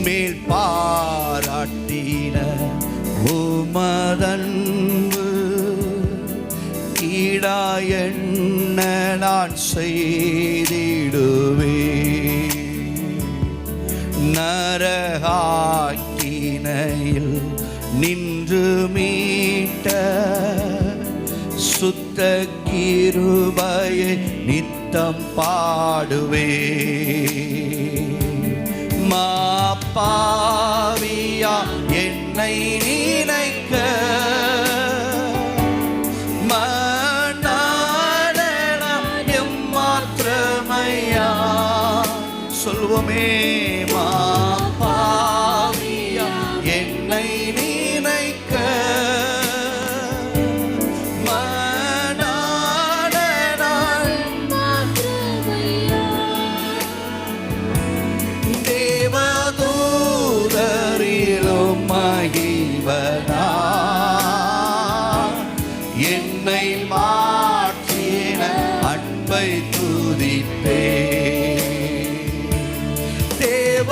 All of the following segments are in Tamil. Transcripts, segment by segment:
என்மேல் பாராட்டின உமதன்பு ஈடா என்ன நான் செய்திடுவே. நரகாக்கினையில் நின்று மீட்ட சுத்த கிருபையை நித்தம் பாடுவே. மாப்பாவியா என்னை நினைக்க மனநலம் எம்மாத்திரமையா சொல்வோமே. மாப்பாவியா என்னை நினைக்க என்னை மாற்றின அன்பை துதிப்பே. தேவதூதரிலும்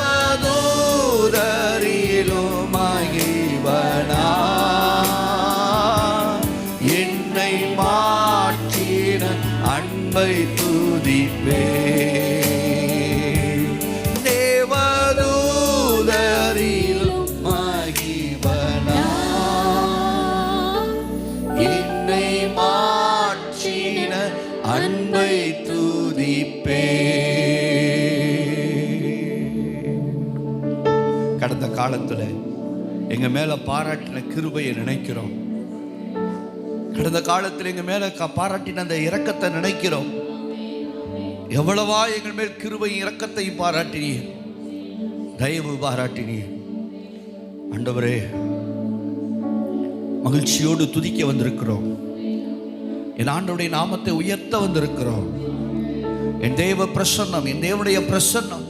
மகிழ்வனா என்னை மாற்றின அன்பை துதிப்பே. அன்பை துதிப்பே. கடந்த காலத்துல எங்க மேல பாராட்டின கிருபையை நினைக்கிறோம். கடந்த காலத்தில் எங்க மேல பாராட்டின அந்த இரக்கத்தை நினைக்கிறோம். எவ்வளவா எங்கள் மேல் கிருபையும் இரக்கத்தையும் பாராட்டினீர், தயவு பாராட்டினீர். ஆண்டவரே, மகிழ்ச்சியோடு துதிக்க வந்திருக்கிறோம். என் ஆண்டவருடைய நாமத்தை உயர்த்த வந்திருக்கிறோம். என் தேவ பிரசன்னம், என் தேவனுடைய பிரசன்னம்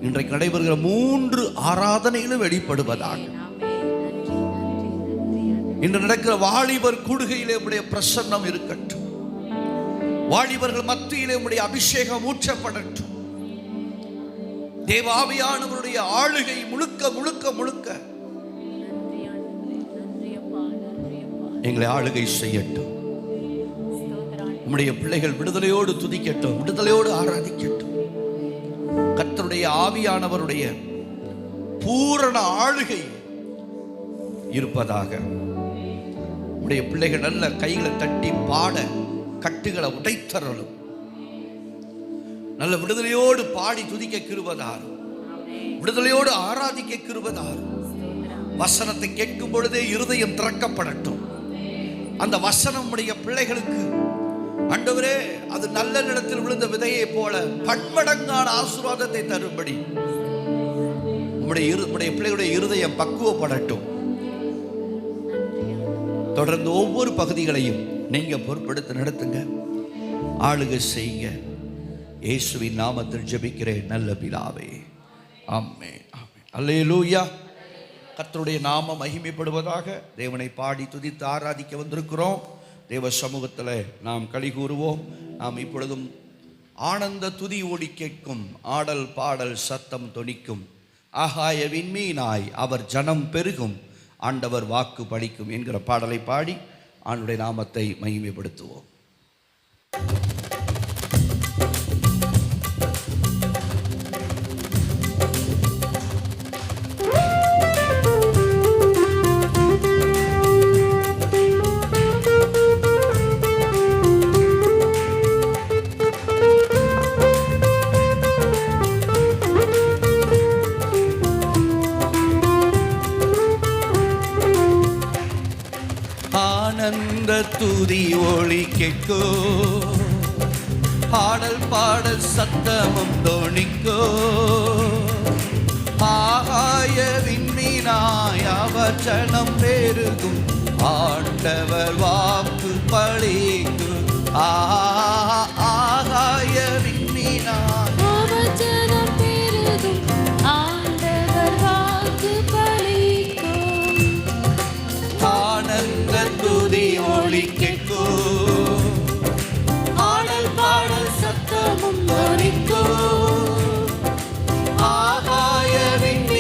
இன்றைக்கு நடைபெறுகிற 3 ஆராதனையிலும் வெளிப்படுவதாக. இன்று நடக்கிற வாலிபர் கூடுகையிலே உம்முடைய பிரசன்னம் இருக்கட்டும். வாலிபர்கள் மத்தியிலே உம்முடைய அபிஷேகம் ஊற்றப்படட்டும். தேவ ஆவியானவருடைய ஆளுகை முழுக்க முழுக்க முழுக்க எங்களை ஆளுகை செய்யட்டும். உம்முடைய பிள்ளைகள் விடுதலையோடு துதிக்கட்டும், விடுதலையோடு ஆராதிக்கட்டும். கர்த்தருடைய ஆவியானவருடைய பூரண ஆளுகை இருப்பதாக. உம்முடைய பிள்ளைகள் நல்ல கைகளை தட்டி பாட கட்டுகளை உடைத்தரலும், நல்ல விடுதலையோடு பாடி துதிக்க கிருபைதார், விடுதலையோடு ஆராதிக்க கிருபைதார். வசனத்தை கேட்கும் பொழுதே இருதயம் திறக்கப்படட்டும். அந்த வசனம் உம்முடைய பிள்ளைகளுக்கு ஆண்டவரே அது நல்ல நிலத்தில் விழுந்த விதையை போல பன்மடங்கான ஆசீர்வாதத்தை தரும்படி உம்முடைய பிள்ளைகளுடைய இருதயம் பக்குவப்படட்டும். தொடர்ந்து ஒவ்வொரு பகுதிகளையும் நீங்க பொறுப்பெடுத்து நடத்துங்க, ஆளுகை செய்யுங்க. இயேசுவின் நாமத்தில் ஜெபிக்கிறேன் நல்ல பிதாவே, ஆமென். அல்லேலூயா. கர்த்தருடைய நாமம் மகிமைப்படுவதாக. தேவனை பாடி துதித்து ஆராதிக்க வந்திருக்கிறோம். தேவ சமூகத்தில் நாம் களி கூறுவோம். நாம் இப்பொழுதும் ஆனந்த துதி ஓடி கேட்கும், ஆடல் பாடல் சத்தம் தொனிக்கும், ஆகாய விண்மீனாய் அவர் ஜனம் பெருகும், ஆண்டவர் வாக்கு பலிக்கும் என்கிற பாடலை பாடி ஆண்டுடைய நாமத்தை மகிமைப்படுத்துவோம். ஆனந்த துதி ஒளி கேட்கோ, ஆடல் பாடல் சத்தமும் தோணிக்கோ, ஆகாய விண்மீனாய் அவர் ஜனம் பெருகும், ஆண்டவர் வாக்கு பலிக்கும். ஆகாய விண்மீனாய் அவர் ஜனம் பெருகும், ஆண்டவர் வாக்கு பலிக்கும். ஆனந்த துதி ஒளி கேட்கோ, ஆடல் பாடல் சத்தமும் தோணிக்கோ, ஆகாய விண்மீனாய்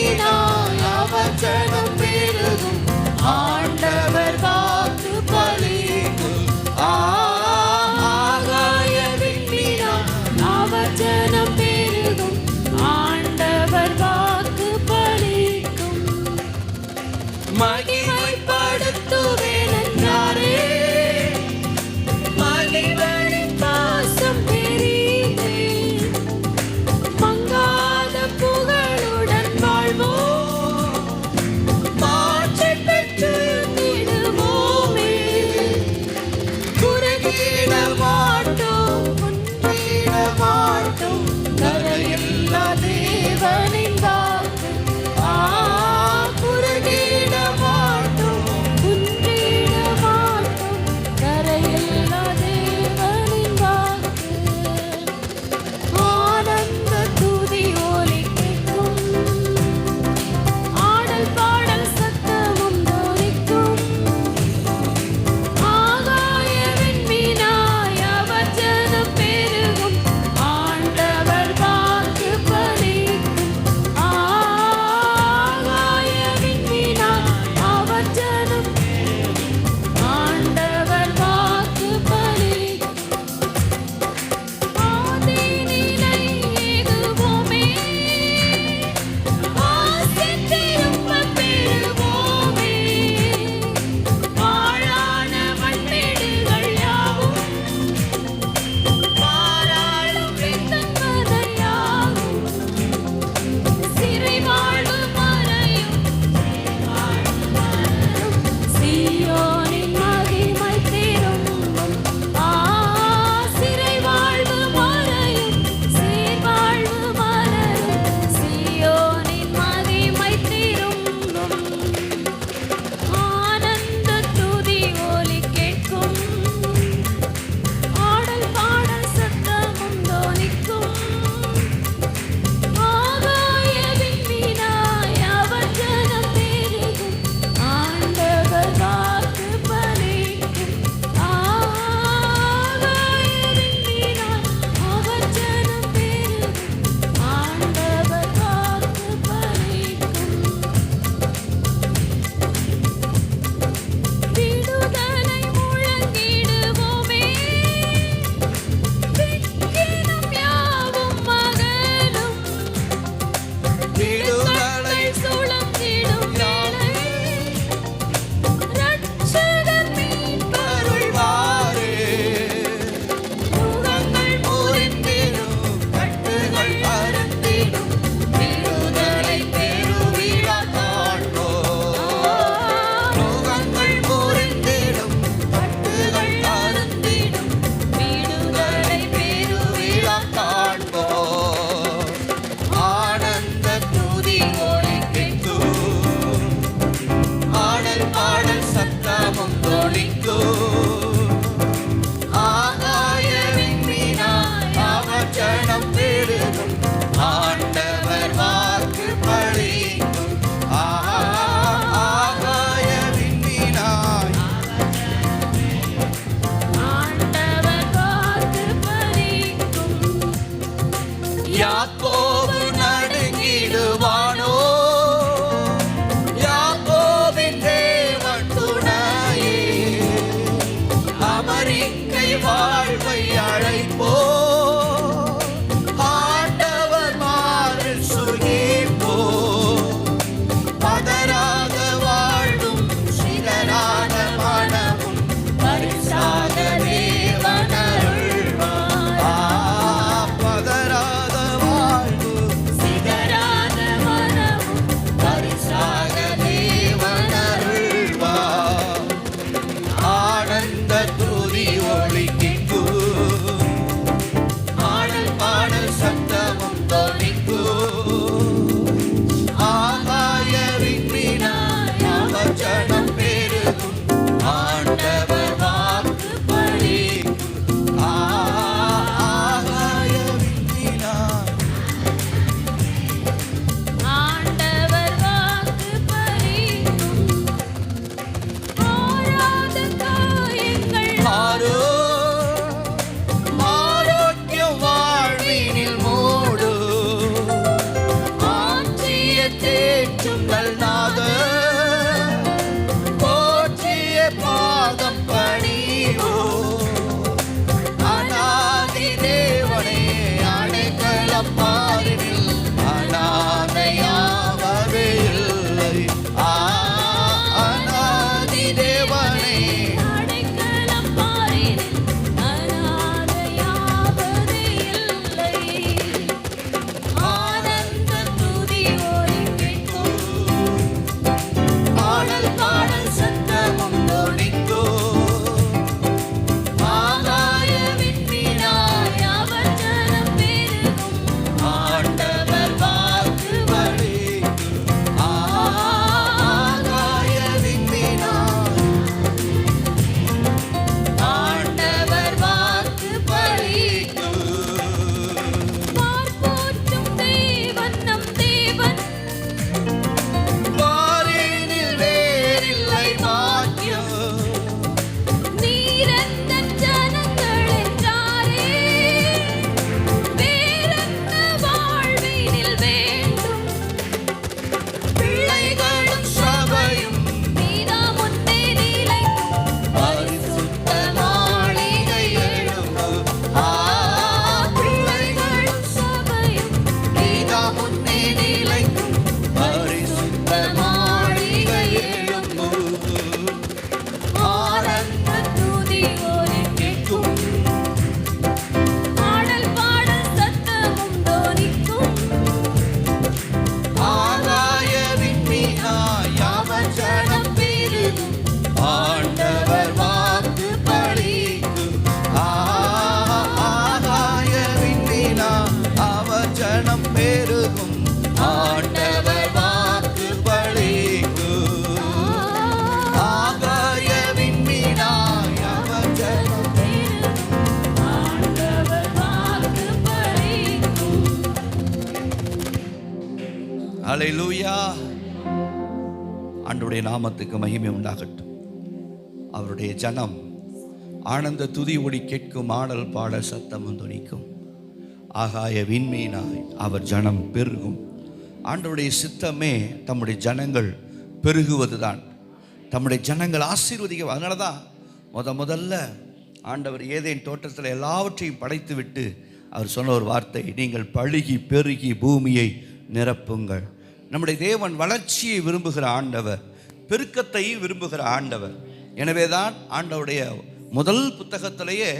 தேற்றுங்கள் நாதர், போற்றிய பாதம் பணிவோ. அநாதி தேவனே அடைக்கலம் பாரினில் அநாதையாவது இல்லை. அநாதி தேவனே அடைக்கலம் பாரினில் அநாதையாவது இல்லை. ஆனந்த துதி ஒலி கேட்கும், பாடல் பாடல் சத்தமும் தொனிக்கும். ஆகாய விண்மீனாய் அவர் ஜனம் பெருகும். ஆண்டவர் வாக்கு பலிக்கும். ஆகாய விண்மீனாய் ஆண்டவர் வாக்கு பலிக்கும். பார்ப்போற்றும் தேவன் நம் தேவன், வாரினில் வேறில்லை பாக்கியம். நீரெந்த ஜனங்கள் என்றாரே, வேறென்ன வாழ்வினில் வேண்டும். பிள்ளைகளும் சபையும் நீதா முன்னே நிலைக்கும், பரிசுத்த மாளிகை எழும்பும். பிள்ளைகளும் சபையும் நீதா முன்னே நிலைக்கும், பரிசுத்த மாளிகை எழும்பும். ஆனந்த துதி ஒலி கேட்கும், பாடல் பாடல் சத்தமும் தொனிக்கும். ஆகாய விண்மீனாய் அவர் ஜனம் பெருகும். ஆண்டவர் வாக்கு பலிக்கும். ஆகாய விண்மீனாய் அவர் ஜனம் பெருகும். ஆண்டவர் வாக்கு பலிக்கும். ஆகாய விண்மீனாய் அவர் ஜனம். ஆண்டவர் வாக்கு பலிக்கும். அல்லேலூயா. ஆண்டவருடைய நாமத்துக்கு மகிமை உண்டாகட்டும். அவருடைய ஜனம் ஆனந்த துதி ஒலி கேட்கும், ஆடல் பாடல் சத்தமும் துணிக்கும். ஆகாய விண்மீனாய் அவர் ஜனம் பெருகும். ஆண்டவருடைய சித்தமே தம்முடைய ஜனங்கள் பெருகுவதுதான், தம்முடைய ஜனங்கள் ஆசீர்வதிக்க. அதனால தான் முதல்ல ஆண்டவர் ஏதேன் தோட்டத்தில் எல்லாவற்றையும் படைத்து விட்டு அவர் சொன்ன ஒரு வார்த்தை, நீங்கள் பழுகி பெருகி பூமியை நிரப்புங்கள். நம்முடைய தேவன் வளர்ச்சியை விரும்புகிற ஆண்டவர், பெருக்கத்தை விரும்புகிற ஆண்டவர். எனவே தான் ஆண்டவருடைய முதல் புத்தகத்திலேயே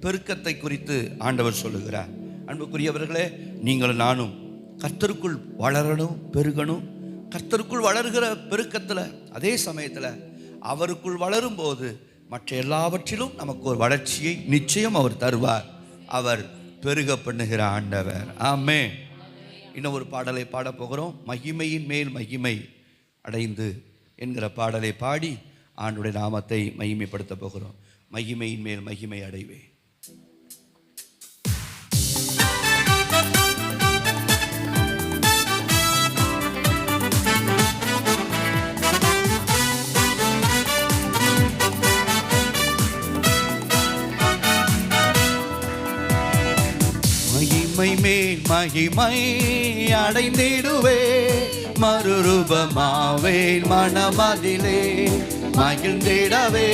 பெருக்கத்தை குறித்து ஆண்டவர் சொல்லுகிறார். அன்புக்குரியவர்களே, நீங்களும் நானும் கர்த்தருக்குள் வளரணும், பெருகணும். கர்த்தருக்குள் வளர்கிற பெருக்கத்தில், அதே சமயத்தில் அவருக்குள் வளரும் போது மற்ற எல்லாவற்றிலும் நமக்கு ஒரு வளர்ச்சியை நிச்சயம் அவர் தருவார். அவர் பெருக பண்ணுகிற ஆண்டவர். ஆமென். இன்னும் ஒரு பாடலை பாடப் போகிறோம். மகிமையின் மேல் மகிமை அடைந்து என்கிற பாடலை பாடி ஆண்டுடைய நாமத்தை மகிமைப்படுத்த போகிறோம். மகிமையின் மேல் மகிமை அடைவே. மகிமை மேல் மகிமை அடைந்திடுவே, மறுரூபமாவேன் மனமதிலே. மகிழ்ந்திடவே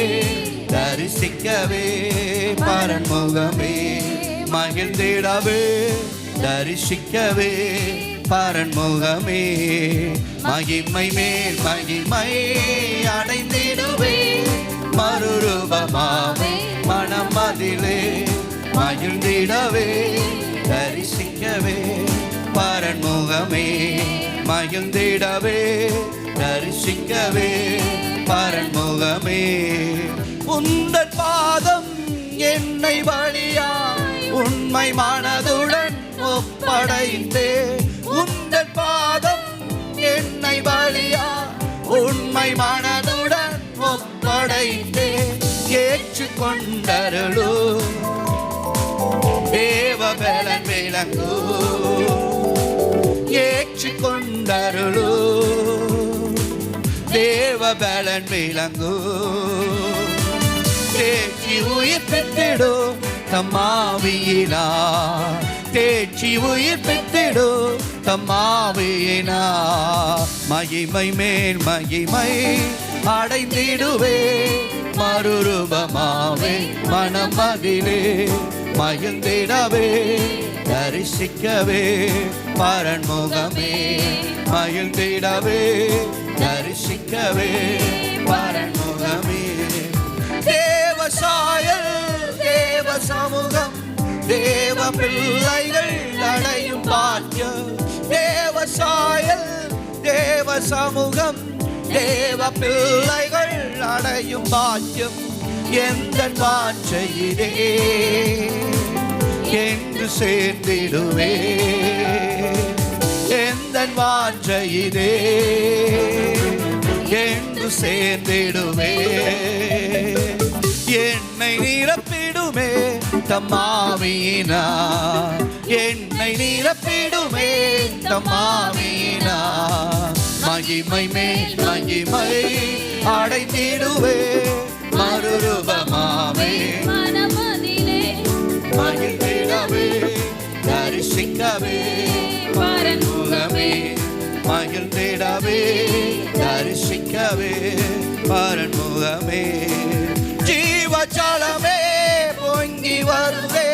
தரிசிக்கவே பரன்முகமே. மகிழ்ந்திடவே தரிசிக்கவே பரன்முகமே. மகிமை மேல் மகிமை அடைந்திடுவே, மறுரூபமாவே மனமதிலே. மகிழ்ந்திடவே தரிசிக்கவே பரன்முகமே. மகிழ்ந்திடவே தரிசிக்கவே பரன்முகமே. உந்தன் பாதம் என்னை வழியாய் உண்மை மனதுடன் ஒப்படைத்தே. உந்தன் பாதம் என்னை வழியாய் உண்மை மனதுடன் ஒப்படைத்தே. ஏற்றுக்கொண்டருளோ தேவபலன் விளங்கு. ஏற்றுக்கொண்டருளோ தேவபலன் விளங்கு. தேற்றி உயிர் பெற்றிடும் தம்மாவியினா. தேற்றி உயிர் பெற்றிடும் தம்மாவியினா மகிமை மேல் மகிமை அடைந்திடுவே மறுரூபமாவே மனமதிலே மகிழ்ந்திடவே தரிசிக்கவே பரன்முகமே மகிழ்ந்திடவே தரிசிக்கவே பரன்முகமே தேவ சாயல் தேவ சமூகம் தேவ பிள்ளைகள் அடையும் பாக்கியம் தேவ சாயல் தேவ சமூகம் தேவ பிள்ளைகள் அடையும் பாக்கியம் எந்த வாஞ்சையிலே என்று சேர்ந்திடுவே எந்த வாஞ்சையிலே என்று சேர்ந்திடுவே என்னை நிரப்பிடுமே தம்மாவியினா என்னை நிரப்பிடுமே தம்மாவியினா மகிமை மேல் மகிமை அடைந்திடுவே மறுரூபமாவே மனமதிலே மகிழ்ந்திடவே தரிசிக்கவே பரன்முகமே மகிழ்ந்திடவே தரிசிக்கவே பரன்முகமே ஜீவஜலமே பொங்கி வருவே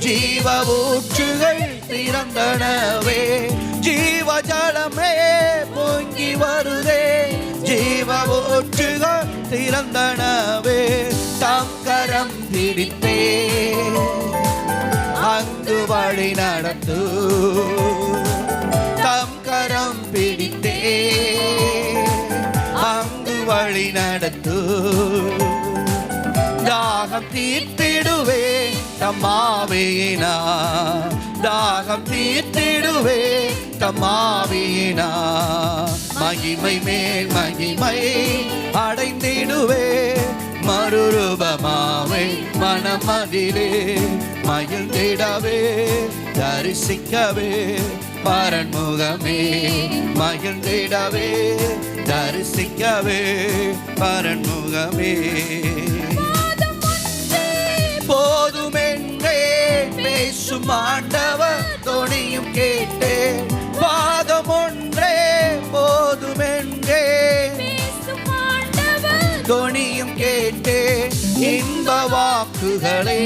ஜீவ ஊற்றுகள் திறந்தனவே ஜீவஜலமே பொங்கி வருதே ஜீவ ஊற்றுகள் திறந்தனவே தம் கரம் பிடித்தே அங்கு வழி நடத்து தம் கரம் பிடித்தே அங்கு வழி நடத்து தாகம் தீர்த்திடுவே தம்மாவியினா தாகம் தீர்த்திடுவே தம்மாவியினா மகிமை மேல் மகிமை அடைந்திடுவே மறுரூபமாவே மனமதிலே மகிழ்ந்திடவே தரிசிக்கவே பரன்முகமே மகிழ்ந்திடவே தரிசிக்கவே பரன்முகமே போதுமென்றே பேசும் ஆண்டவர் தொனியும் கேட்டே பாதம் ஒன்றே போதுமென்றே பேசும் ஆண்டவர் தொனியும் கேட்டே இன்ப வாக்குகளே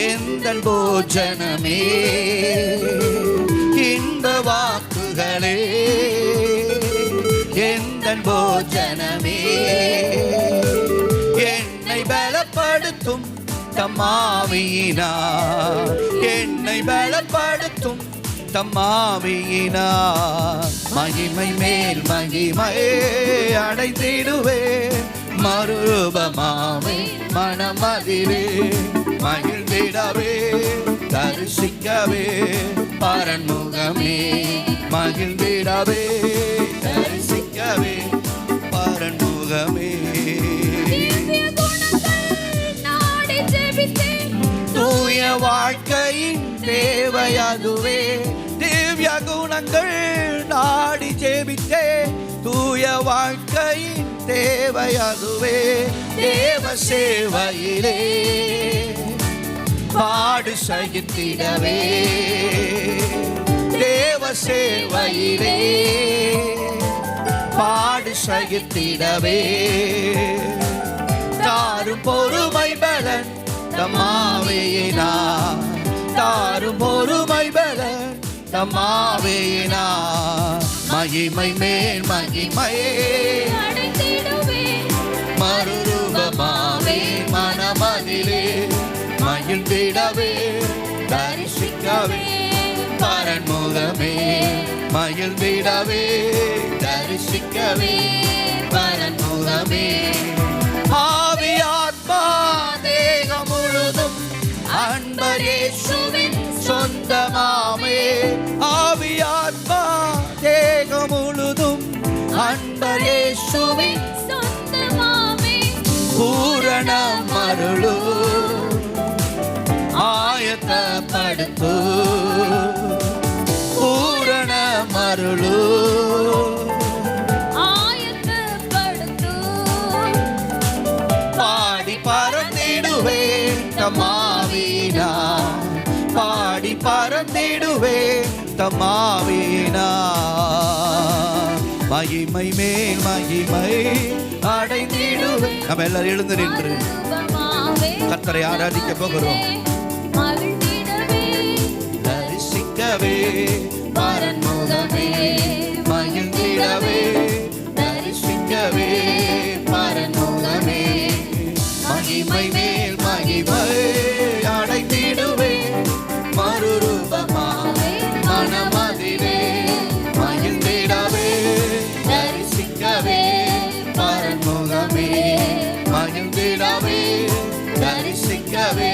எந்தன் போஜனமே இன்ப வாக்குகளே எந்தன் போஜனமே என்னை பலப்படுத்தும் தம்மாவியினா என்னை பலப்படுத்தும் தம்மாவியினா மகிமை மேல் மகிமை அடைந்திடுவே மறுரூபமாவே மனமதிலே மகிழ்ந்திடவே தரிசிக்கவே பரன்முகமே மகிழ்ந்திடவே தரிசிக்கவே பரன்முகமே திவ்ய குணங்கள் நாடி ஜெபித்தேன் தூய வாழ்க்கையின் தேவையதுவே திவ்ய குணங்கள் நாடி ஜெபித்தே தூய வாழ்க்கையின் தேவையதுவே தேவ சேவையிலே பாடு சகித்திடவே தேவ சேவையிலே பாடு சகித்திடவே தாரும் பொறுமை பலன் தம்மாவியினா தாரும் பொறுமை பலன் தம்மாவியினா மகிமை மேல் மகிமையே அடைந்திடுவே மறுரூபமாவே மனமதிலே மகிழ்ந்திடவே தரிசிக்கவே பரன்முகமே மகிழ்ந்திடவே தரிசிக்கவே பரன்முகமே ஆவியாத்மா தேகம் முழுதும் அன்பர் இயேசுவின் சொந்தமாமே ஆவியாத்மா தேகம் முழுதும் அன்பர் இயேசுவின் சொந்தமாமே பூரணம் அருளு ஆயத்தப்படுத்து பூரணம் அருளு ஆயத்தப்படுத்து பாடி பறந்திடுவேன் தம்மாவினா பாடி பறந்திடுவேன் பரிசுத்தமாவினா மகிமை மேல் மகிமை அடைந்திடுவே. நம்ம எல்லாரும் எழுந்து நின்று கர்த்தரை ஆராதிக்க போகிறோம். தரிசிக்கவே பரன்முகமே மகிழ்ந்திடவே, தரிசிக்கவே பரன்முகமே மகிமை மேல் மகிமை அடைந்திடுவே. மறுரூபமாவே மனமதிலே மகிழ்ந்திடவே, தரிசிக்கவே பரன்முகமே மகிழ்ந்திடவே, தரிசிக்கவே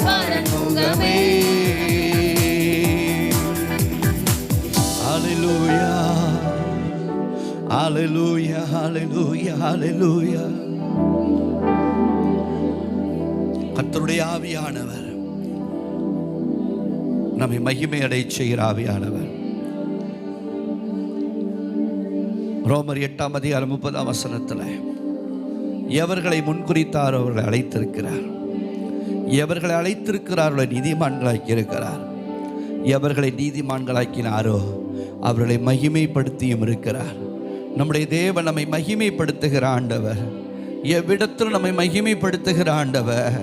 பரன்முகமே. ஹல்லேலூயா ஹல்லேலூயா ஹல்லேலூயா ஹல்லேலூயா. கர்த்தருடைய ஆவியானவர் நம்மை மகிமை அடைய செய்கிற ஆவியானவர். ரோமர் 8:30 எவர்களை முன்குறித்தாரோ அவர்களை அழைத்திருக்கிறார், எவர்களை அழைத்திருக்கிறார்களோ நீதிமான்களாக்கி இருக்கிறார், எவர்களை நீதிமான்களாக்கினாரோ அவர்களை மகிமைப்படுத்தியும் இருக்கிறார். நம்முடைய தேவன் நம்மை மகிமைப்படுத்துகிற ஆண்டவர். எவ்விடத்தில் நம்மை மகிமைப்படுத்துகிற ஆண்டவர்,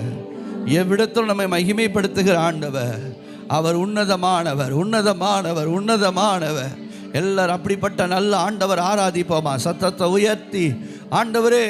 எவ்விடத்தில் நம்மை மகிமைப்படுத்துகிற ஆண்டவர். அவர் உன்னதமானவர், உன்னதமானவர், உன்னதமானவர். எல்லாரும் அப்படிப்பட்ட நல்ல ஆண்டவர் ஆராதிப்போமா? சத்தத்தை உயர்த்தி, ஆண்டவரே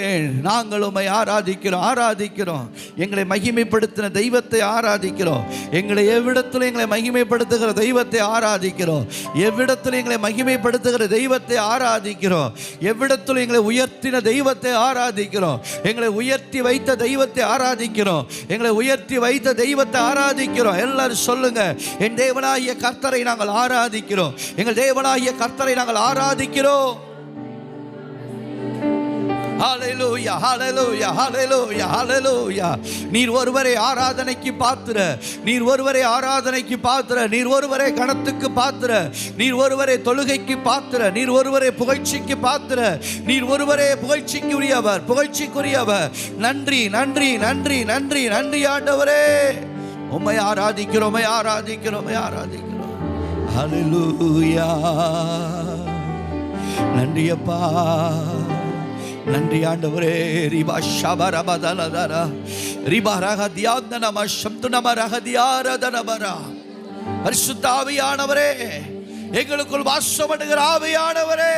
நாங்கள் உம்மை ஆராதிக்கிறோம், ஆராதிக்கிறோம். எங்களை மகிமைப்படுத்தின தெய்வத்தை ஆராதிக்கிறோம். எங்களை எவ்விடத்தில் எங்களை மகிமைப்படுத்துகிற தெய்வத்தை ஆராதிக்கிறோம். எவ்விடத்தில் எங்களை மகிமைப்படுத்துகிற தெய்வத்தை ஆராதிக்கிறோம். எவ்விடத்தில் எங்களை உயர்த்தின தெய்வத்தை ஆராதிக்கிறோம். எங்களை உயர்த்தி வைத்த தெய்வத்தை ஆராதிக்கிறோம். எங்களை உயர்த்தி வைத்த தெய்வத்தை ஆராதிக்கிறோம். எல்லாரும் சொல்லுங்க, என் தேவனாகிய கர்த்தரை நாங்கள் ஆராதிக்கிறோம். எங்கள் தேவனாகிய கர்த்தரை நாங்கள் ஆராதிக்கிறோம். ஹல்லேலூயா ஹல்லேலூயா ஹல்லேலூயா ஹல்லேலூயா. நீர் ஒருவரே ஆராதனைக்கு பாத்திர, நீர் ஒருவரே ஆராதனைக்கு பாத்திர, நீர் ஒருவரே கணத்துக்கு பாத்திர, நீர் ஒருவரே தொழுகைக்கு பாத்திர, நீர் ஒருவரே புகழ்ச்சிக்கு பாத்திர, நீர் ஒருவரே புகழ்ச்சிக்குரியவர், புகழ்ச்சிக்குரியவர். நன்றி நன்றி நன்றி நன்றி நன்றி ஆண்டவரே. உம்மை ஆராதிக்கிறோம், உம்மை ஆராதிக்கிறோம், உம்மை ஆராதிக்கிறோம். ஹல்லேலூயா. நன்றி அப்பா, நன்றி ஆண்டவரே. ரிபா ஷபரபதலதரா ரிபா ரஹதியாந்தனம ஷம்துனம ரஹதியாரதனமரா. பரிசுத்த ஆவியானவரே, எங்களுக்குள் வாசப்படுகிற ஆவியானவரே,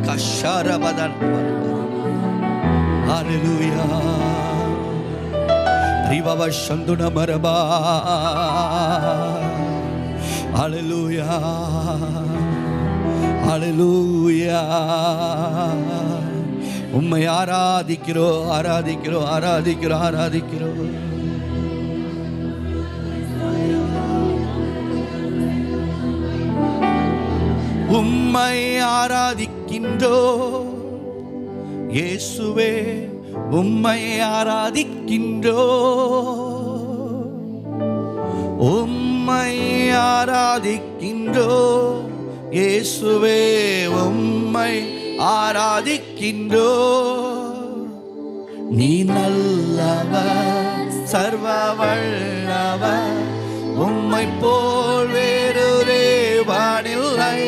கஷரபதன். ஹல்லேலூயா. ரிபவ சந்துனமரபா. ஹல்லேலூயா ஹல்லேலூயா. உம்மை ஆராதிக்கிறோம், ஆராதிக்கிறோம், ஆராதிக்கிறோம், ஆராதிக்கிறோம். உம்மை ஆராதிக்கின்றோம் இயேசுவே, உம்மை ஆராதிக்கின்றோம், உம்மை ஆராதிக்கின்றோம் இயேசுவே, உம்மை ஆராதிக்கின்றோம். நீ நல்லவர், சர்வ வல்லவர், உம்மை போல் வேறு தேவனில்லை.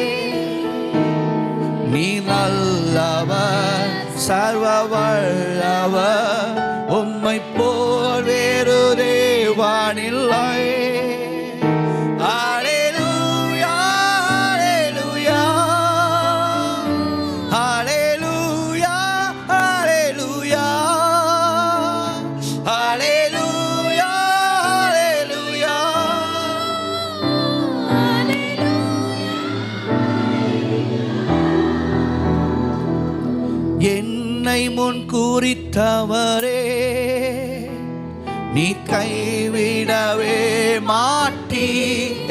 நீ நல்லவர், சர்வ வல்லவர், உம்மை போல் வேறு தேவனில்லை. ஹல்லேலூயா ஹல்லேலூயா ஹல்லேலூயா ஹல்லேலூயா ஹல்லேலூயா ஹல்லேலூயா. என்னை முன் குறித்தவரே, நீ கைவிடவே மாட்டி.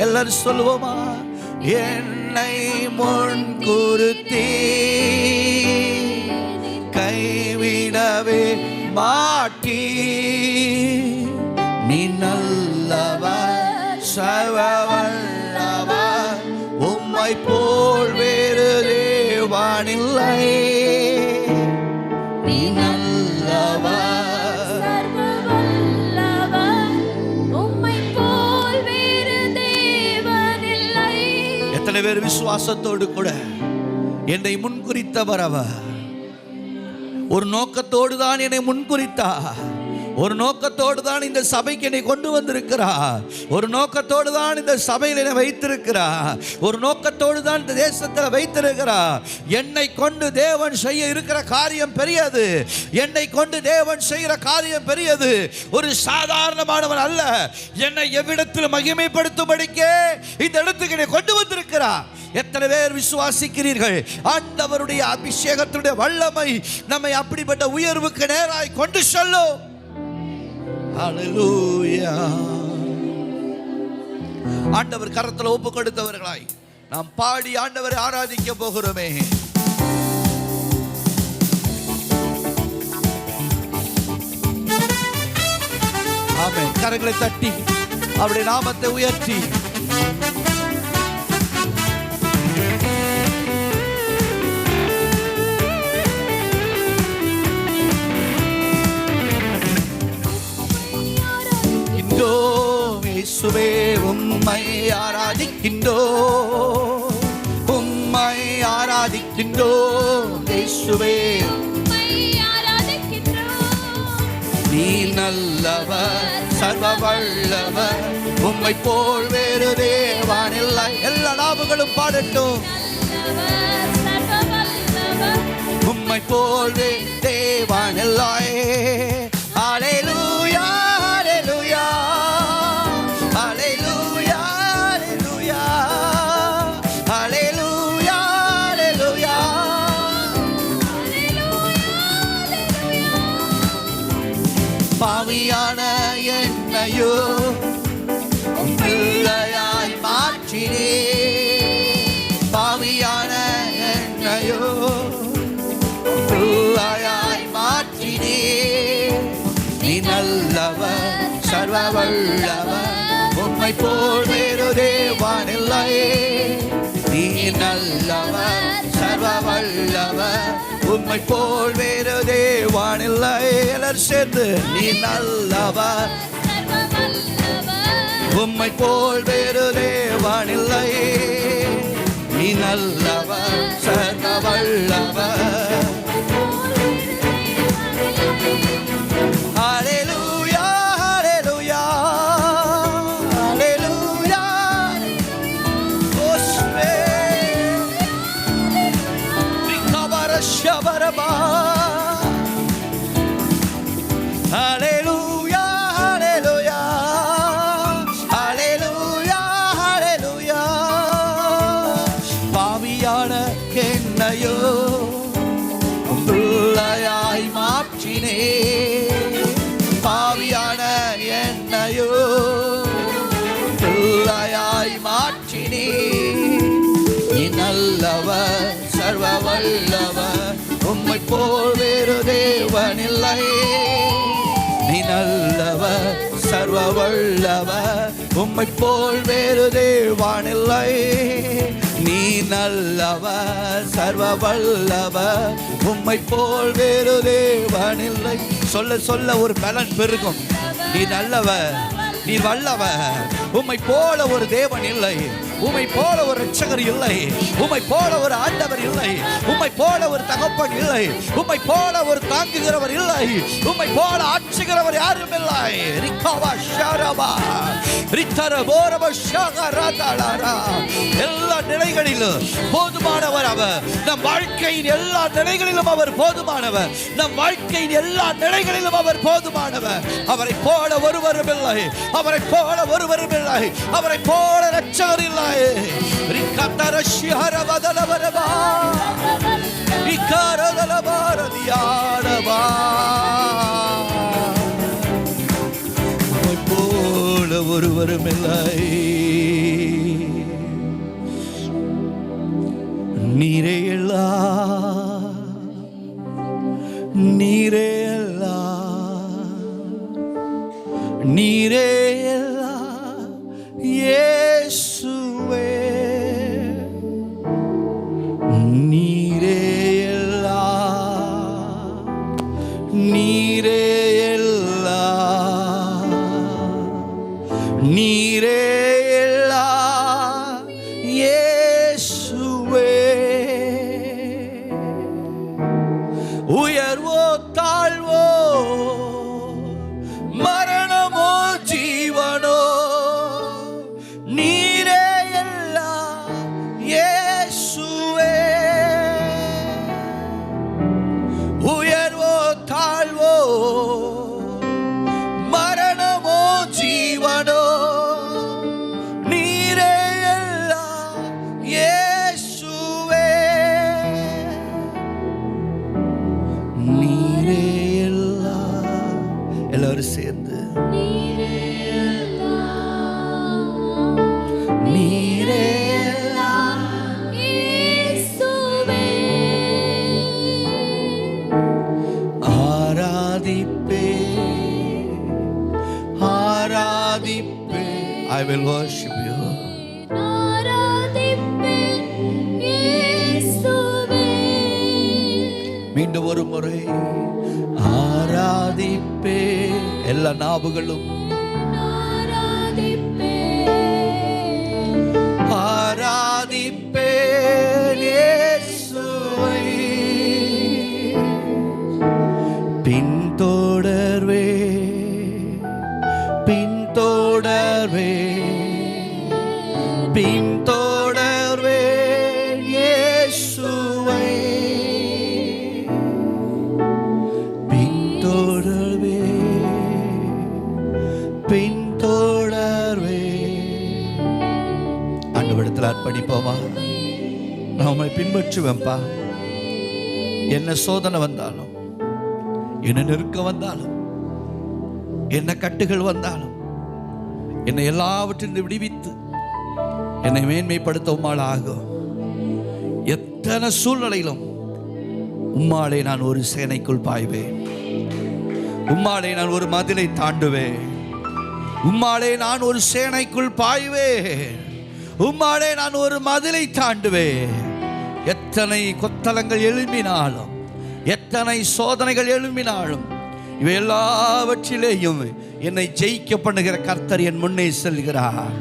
எல்லாரும் சொல்லுவோமா? என்னை முன் குறித்தீ, கைவிடவே மாட்டி. நீ நல்லவர், சர்வ வல்லவர், உம்மை தேவானில்லை. நீ நல்லவர், சர்வ வல்லவர், உம்மை போல் வேறு தேவனில்லை. எத்தனை பேர் விசுவாசத்தோடு கூட என்னை முன்குறித்தவர் அவர். ஒரு நோக்கத்தோடு தான் என்னை முன்குறித்தார். ஒரு நோக்கத்தோடு தான் இந்த சபைக்கு என்னை கொண்டு வந்திருக்கிறார். ஒரு நோக்கத்தோடு தான் இந்த சபையில் என்னை வைத்திருக்கிறார். ஒரு நோக்கத்தோடு தான் இந்த தேசத்தில் வைத்திருக்கிறார். என்னை கொண்டு தேவன் செய்ய இருக்கிற காரியம் பெரியது. என்னை கொண்டு தேவன் செய்கிற காரியம் பெரியது. ஒரு சாதாரணமானவன் அல்ல. என்னை எவ்விடத்தில் மகிமைப்படுத்தும்படிக்கே இந்த இடத்துக்கு என்னை கொண்டு வந்திருக்கிறார். எத்தனை பேர் விசுவாசிக்கிறீர்கள்? ஆண்டவருடைய அபிஷேகத்துடைய வல்லமை நம்மை அப்படிப்பட்ட உயர்வுக்கு நேராய் கொண்டு செல்லும். ஹல்லேலூயா. ஆண்டவர் கரத்தில் ஒப்பு கொடுத்தவர்களாய் நாம் பாடி ஆண்டவரை ஆராதிக்க போகிறோமே. ஆமென். கரங்களை தட்டி அவருடைய நாமத்தை உயர்த்தி இயேசுவே உம்மை ஆராதிக்கின்றோம், உம்மை ஆராதிக்கின்றோம். இயேசுவே உம்மை ஆராதிக்கின்றோம். நீ நல்லவர், சர்வ வல்லவர், உம்மை போல் வேறு தேவனில்லை. எல்லா நாவுகளும் பாடட்டும். நல்லவர், சர்வ வல்லவர், உம்மை போல் வேறு தேவனில்லை. ஹல்லேலூயா, ஹல்லேலூயா. பாவியான என்னையோ பிள்ளையாய் மாற்றினே. பாவியான என்னையோ பிள்ளையாய் மாற்றினே. நீ நல்லவர், சர்வ வல்லவர், உம்மை போல் வேறு தேவனில்லை. நீ நல்லவர், சர்வ வல்லவர், உம்மை போல் வேறு தேவனில்லை. எல்லாரும் சேர்ந்து நீ நல்லவர், சர்வ வல்லவர், உம்மை போல் வேறு தேவனில்லை. நீ நல்லவர், சர்வ வல்லவர். ஹல்லேலூயா, ஹல்லேலூயா, ஹல்லேலூயா. ஓஸ்மே விகபர ஷபரபா. ஹல்லேலூயா, ஹல்லேலூயா, ஹல்லேலூயா, ஹல்லேலூயா. பாவியான என்னையோ பிள்ளையாய் மாற்றினே. பாவியான என்னையோ பிள்ளையாய் மாற்றினே. நீ நல்லவர், சர்வ வல்லவர், உம்மை போல் வேறு தேவனில்லை. நீ நல்லவர், சர்வ வல்லவர், உம்மை போல் வேறு தேவனில்லை. நீ நல்லவர், சர்வ வல்லவர், உம்மை போல் வேறு தேவனில்லை. சொல்ல சொல்ல ஒரு பலன் பெருகும். நீ நல்லவர், நீ வல்லவர், உம்மை போல ஒரு தேவன் இல்லை. உம்மை போல ஒரு ரட்சகர் இல்லை. உம்மை போல ஒரு ஆண்டவர் இல்லை. உம்மை போல ஒரு தகப்பன் இல்லை. உம்மை போல ஒரு தாங்குகிறவர் இல்லை. உம்மை போல ஆட்சிக்கிறவர் யாரும் இல்லை. ரிகாவா ஷரபா ரித்தரபோரப ஷகரதலரா. எல்லா நிலைகளிலும் போதுமானவர் அவர். நம் வாழ்க்கையின் எல்லா நிலைகளிலும் அவர் போதுமானவர். நம் வாழ்க்கையின் எல்லா நிலைகளிலும் அவர் போதுமானவர். அவரை போல ஒருவரும் இல்லை. அவரை போல ஒருவரும் இல்லை. அவரை போல ரட்சகர் இல்லை. ரிகதர ஷஹரபதலபரபா ரிகரதலபரதியாரபா. அவரை போல ஒருவரும் இல்லை. நீரே எல்லாம், நீரே எல்லாம், நீரே எல்லாம் இயேசுவே. நீரே will worship you. ஆராதிப்பேன் இயேசுவே. மீண்டும் ஒரு முறை ஆராதிப்பே. எல்லா நாவுகளும் ஆராதிப்பேன் இயேசுவை. பின்தொடர்வே பின்தொடர்வே பின்தொடர்வே இயேசுவை. பின்தொடர்வே பின்தொடர்வே. ஆண்டவரிடத்தில் அர்ப்பணிப்போமா? நான் உம்மை பின்பற்றுவேன்ப்பா. என்ன சோதனை வந்தாலும், என்ன நெருக்கம் வந்தாலும், என்ன கட்டுகள் வந்தாலும், என்னை எல்லாவற்றிலிருந்து விடுவித்து என்னை மேன்மைப்படுத்த உம்மால் ஆகும். எத்தனை சூழ்நிலையிலும் உம்மாலே நான் ஒரு சேனைக்குள் பாய்வேன். உம்மாலே நான் ஒரு மதிலை தாண்டுவேன். உம்மாலே நான் ஒரு சேனைக்குள் பாய்வேன். உம்மாலே நான் ஒரு மதிலை தாண்டுவேன். எத்தனை கொத்தளங்கள் எழும்பினாலும், எத்தனை சோதனைகள் எழும்பினாலும், இவை எல்லாவற்றிலேயும் என்னை ஜெயிக்க பண்ணுகிற கர்த்தர் என் முன்னே செல்கிறார்.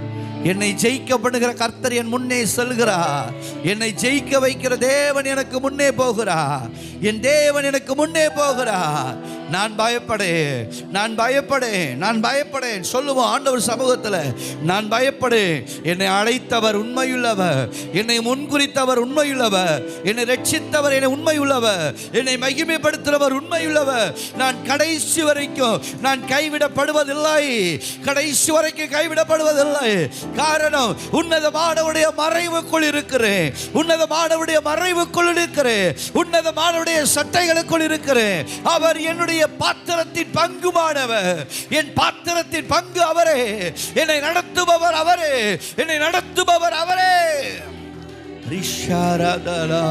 என்னை ஜெயிக்க பண்ணுகிற கர்த்தர் என் முன்னே செல்கிறார். என்னை ஜெயிக்க வைக்கிற தேவன் எனக்கு முன்னே போகிறார். என் தேவன் எனக்கு முன்னே போகிறார். நான் பயப்படேன், நான் பயப்படேன், நான் பயப்படேன் சொல்லுவோம் ஆண்டவர் சமூகத்தில். நான் பயப்படேன். என்னை அழைத்தவர் உண்மையுள்ளவர், என்னை முன்குறித்தவர் உண்மையுள்ளவர், என்னை ரட்சித்தவர் என்னை உண்மையுள்ளவர், என்னை மகிமைப்படுத்துகிறவர் உண்மையுள்ளவர். நான் கடைசி வரைக்கும் நான் கைவிடப்படுவதில்லை. கடைசி வரைக்கும் கைவிடப்படுவதில்லை. காரணம், உன்னதமானவருடைய மறைவுக்குள் இருக்கிறேன். உன்னதமானவருடைய மறைவுக்குள் இருக்கிறேன். உன்னதமானவருடைய சட்டைகளுக்குள் இருக்கிறேன். அவர் என்னுடைய பாத்திரத்தின் பங்குமானவர். என் பாத்திரத்தின் பங்கு அவரே. என்னை நடத்துபவர் அவரே. என்னை நடத்துபவர் அவரே. ரிஷாரதலா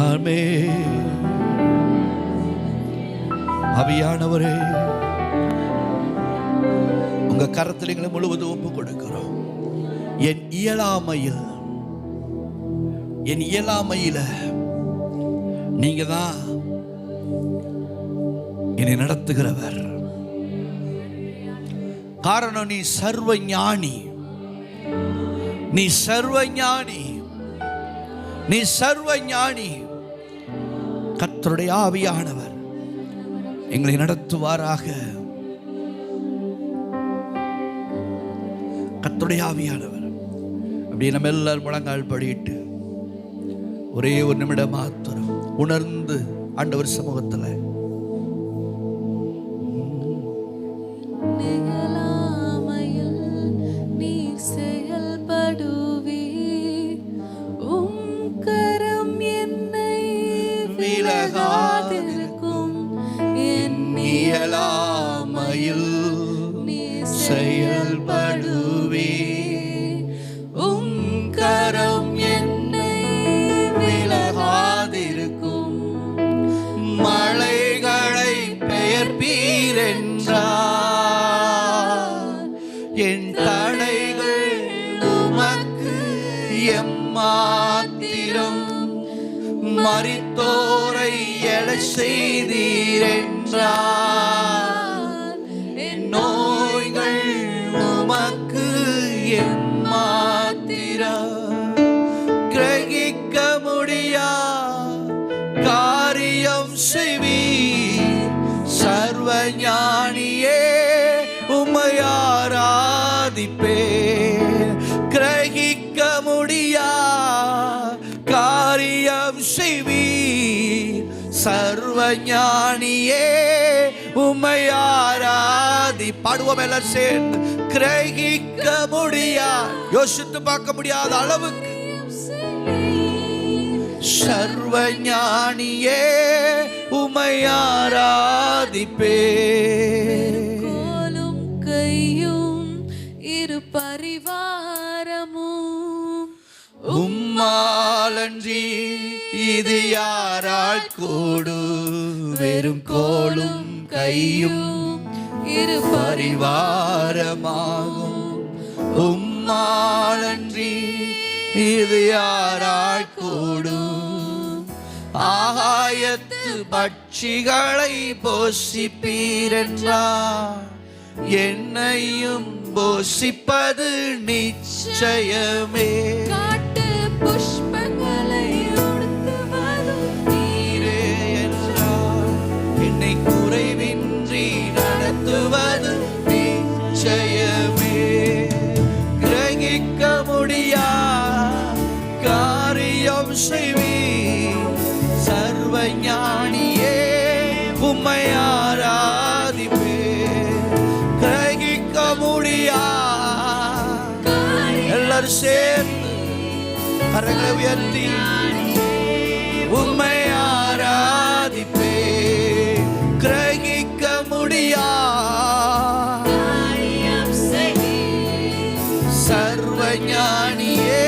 ஆமென். ஆவியானவரே, உங்க கரத்தில் எங்களை முழுவதும் ஒப்பு கொடுக்கிறோம். என் இயலாமையில நீங்க தான் என்னை நடத்துகிறவர். காரணம், நீ சர்வ ஞானி, நீ சர்வ ஞானி, நீ சர்வ ஞானி. கர்த்தருடைய ஆவியானவர் எங்களை நடத்துவாராக. கர்த்தருடைய ஆவியானவர் அப்படியே நம்ம எல்லாரும் முழங்கால் படிட்டு ஒரே ஒரு நிமிடம் மாத்திரம் உணர்ந்து ஆண்டவர் சமூகத்தில் நீ செயல்படுவி. கரம் என்னை விலகாதிருக்கும். என் இயலாமையில் நீ செயல்படுவே. கரம் என்னை விலகாதிருக்கும். மலைகளை பெயர்ப்பீரென்றார். என் தடைகள் உமக்கு எம்மாத்திரம். மரித்தோரை எழச் செய்தீரென்றார். என் நோய்கள் உமக்கு எம்மாத்திரம். கிரகிக்க முடியா காரியம் செய்வீர். சர்வ ஞானியே, உம்மை ஆராதிப்பேன். கிரகிக்க முடியா காரியம் செய்வீர். சர்வ ஞானியே, உம்மை ஆராதி. பாடுவோம் எல்லாம் சேர்ந்து. கிரகிக்க முடியா, யோசித்து பார்க்க முடியாத அளவுக்கு சர்வ ஞானியே, உம்மை ஆராதிப்பேன். கோலும் கையும் இரு பரிவாரமும் உம்மாலன்றி இது யாரால் கூடு. வெறும் கோலும் கையும் பரிவாரமாகும். உம்மாலன்றி இது யாரால் கூடும்? ஆகாயத்து பட்சிகளை போஷிப்பீரென்றார், என்னையும் போஷிப்பது நிச்சயமே. காட்டு புஷ்பங்களை உடுத்துவதும் நீரே என்றார், என்னை குறைவின்றி நடத்துவது நிச்சயமே. கிரகிக்க முடியா காரியம் செய்வீர், சர்வ ஞானியே உம்மை ஆராதிப்பேன். கிரகிக்க முடியா எல்லாரும் சேர்ந்து கரங்களை உயர்த்தி உம்மை ஆராதிப்பேன். கிரகிக்க முடியா சர்வ ஞானியே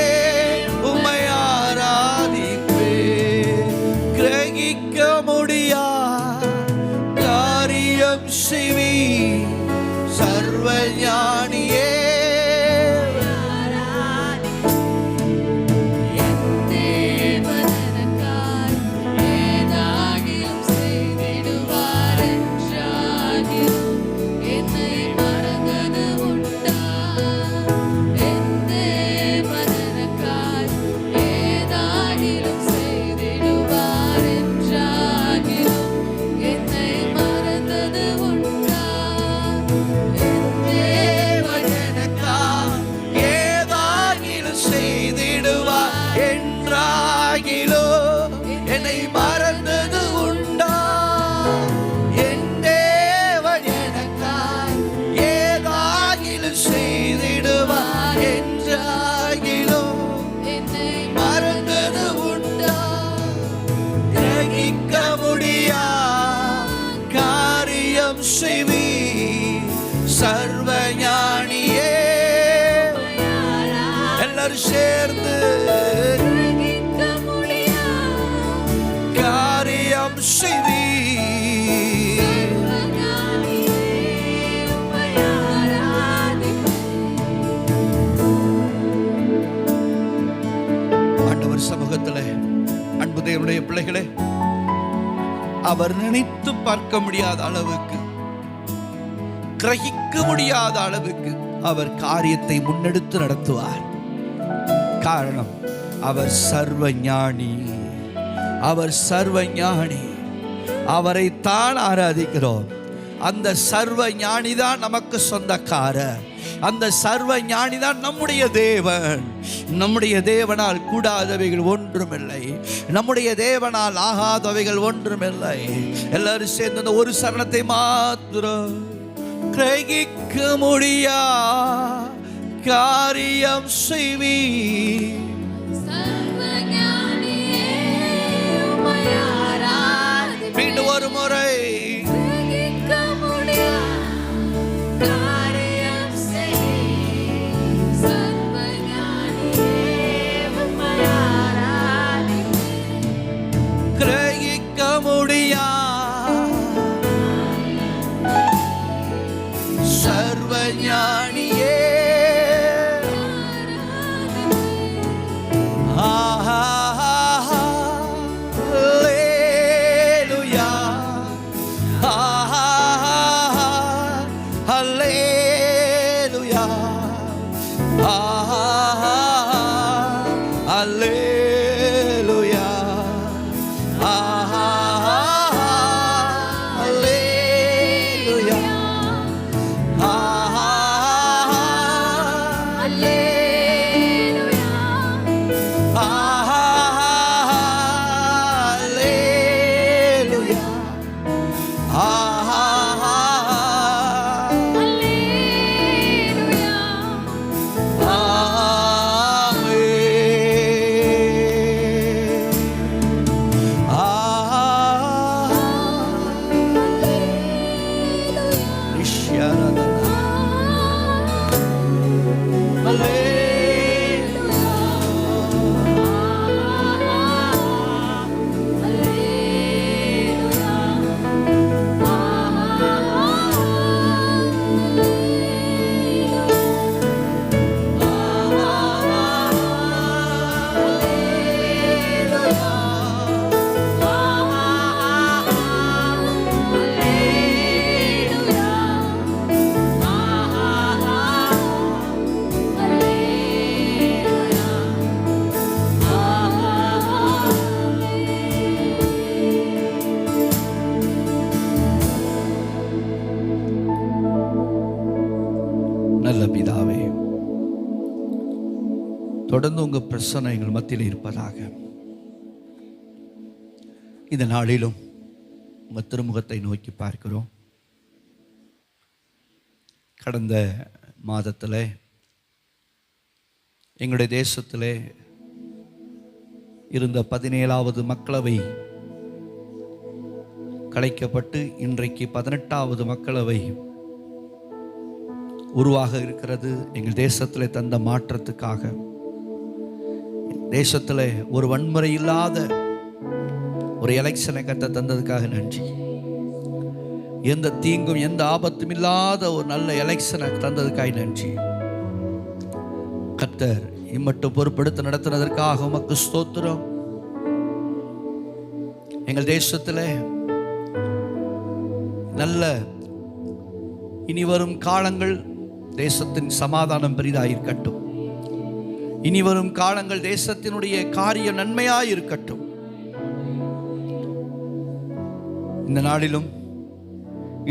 உம்மை ஆராதிப்பேன். கிரகிக்க முடியா காரியம் செய்வீர், சர்வ ஞானியே. என்னை மறந்தது உண்டா? என் தேவன் எனக்காய் ஏதாகிலும் செய்திடுவார் என்றாகிலும் என்னை மறந்தது உண்டா? கிரகிக்க முடியா காரியம் செய்வீர், சர்வ ஞானியே. எல்லாரும் சேர்ந்து காரியம் செய்வீர். ஆண்டவர் சமூகத்திலே அன்பு தேவனுடைய பிள்ளைகளே, அவர் நினைத்து பார்க்க முடியாத அளவுக்கு, கிரகிக்க முடியாத அளவுக்கு அவர் காரியத்தை முன்னெடுத்து நடத்துவார். காரணம், அவர் சர்வ ஞானி. அவர் சர்வ ஞானி. அவரை தான் ஆராதிக்கிறோம். அந்த சர்வ ஞானி தான் நமக்கு சொந்தக்காரர். அந்த சர்வ ஞானி தான் நம்முடைய தேவன். நம்முடைய தேவனால் கூடாதவைகள் ஒன்றுமில்லை, நம்முடைய தேவனால் ஆகாதவைகள் ஒன்றுமில்லை. எல்லாரும் சேர்ந்து அந்த ஒரு சரணத்தை மாத்திரம். கிரகிக்க முடியா காரியம் செய்வீர், மீண்டும் ஒரு முறை. கிரகிக்க முடியா சர்வ ஞானியே. பிரசன்னம் எங்கள் மத்தியில் இருப்பதாக. இந்த நாளிலும் உங்கள் திருமுகத்தை நோக்கி பார்க்கிறோம். கடந்த மாதத்தில் எங்களுடைய தேசத்தில் இருந்த 17வது மக்களவை கலைக்கப்பட்டு இன்றைக்கு 18வது மக்களவை உருவாக இருக்கிறது. எங்கள் தேசத்தில் தந்த மாற்றத்துக்காக, தேசத்தில் ஒரு வன்முறை இல்லாத ஒரு எலெக்ஷனை கத்த தந்ததுக்காக நன்றி. எந்த தீங்கும் எந்த ஆபத்தும் இல்லாத ஒரு நல்ல எலெக்ஷனை தந்ததுக்காக நன்றி. கர்த்தர் இம்மட்டும் பொறுப்பெடுத்து நடத்தினதற்காக உமக்கு ஸ்தோத்திரம். எங்கள் தேசத்தில் நல்ல இனி வரும் காலங்கள் தேசத்தின் சமாதானம் பெரிதாயிருக்கட்டும். இனி வரும் காலங்கள் தேசத்தினுடைய காரிய நன்மையாயிருக்கட்டும். இந்த நாளிலும்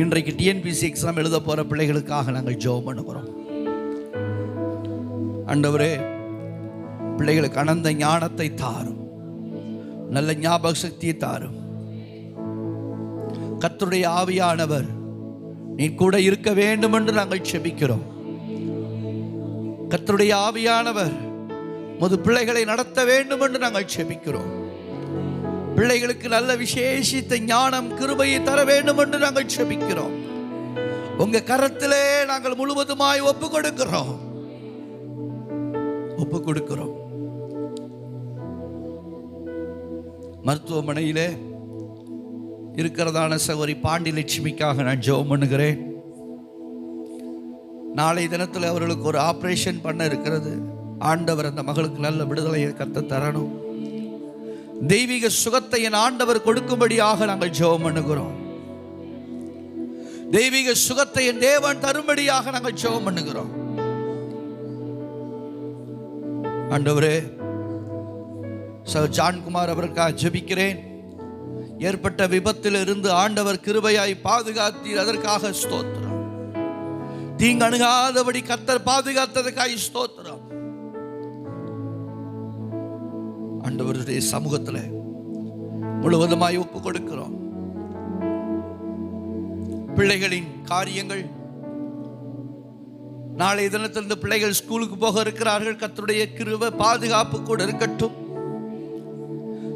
இன்றைக்கு டிஎன்பிசி எக்ஸாம் எழுத போற பிள்ளைகளுக்காக நாங்கள் ஜெபம் பண்ணுகிறோம். ஆண்டவரே, பிள்ளைகளுக்கு அனந்த ஞானத்தை தாரும், நல்ல ஞாபக சக்தியை தாரும். கர்த்தருடைய ஆவியானவர் நீ கூட இருக்க வேண்டும் என்று நாங்கள் செபிக்கிறோம். கர்த்தருடைய ஆவியானவர் முது பிள்ளைகளை நடத்த வேண்டும் என்று நாங்கள் செபிக்கிறோம். பிள்ளைகளுக்கு நல்ல விசேஷித்த ஞானம் கிருபையை தர வேண்டும் என்று நாங்கள் செபிக்கிறோம். உங்க கரத்திலே நாங்கள் முழுவதுமாய் ஒப்பு கொடுக்கிறோம். மருத்துவமனையிலே இருக்கிறதான சகோதரி பாண்டிலட்சுமிக்காக நான் ஜெபம் பண்ணுகிறேன். நாளை தினத்தில் அவர்களுக்கு ஒரு ஆபரேஷன் பண்ண இருக்கிறது. ஆண்டவர் அந்த மகளுக்கு நல்ல விடுதலையை கத்த தரணும். தெய்வீக சுகத்தை என் ஆண்டவர் கொடுக்கும்படியாக நாங்கள் ஜெபம் பண்ணுகிறோம். தெய்வீக சுகத்தை என் தேவன் தரும்படியாக நாங்கள் ஜெபம் பண்ணுகிறோம். ஆண்டவரே, ஜான்குமார் அவருக்காக ஜெபிக்கிறேன். ஏற்பட்ட விபத்தில் இருந்து ஆண்டவர் கிருபையாய் பாதுகாத்தீர், அதற்காக ஸ்தோத்திரம். தீங்கு அணுகாதபடி கர்த்தர் பாதுகாத்ததற்காக ஸ்தோத்திரம். ஆண்டவருடைய சமூகத்தில் முழுவதுமாய் ஒப்பு கொடுக்கிறோம். பிள்ளைகளின் காரியங்கள், நாளை தினத்திலிருந்து பிள்ளைகள் ஸ்கூலுக்கு போக இருக்கிறார்கள். கர்த்தருடைய கிருபை பாதுகாப்பு கூட இருக்கட்டும்.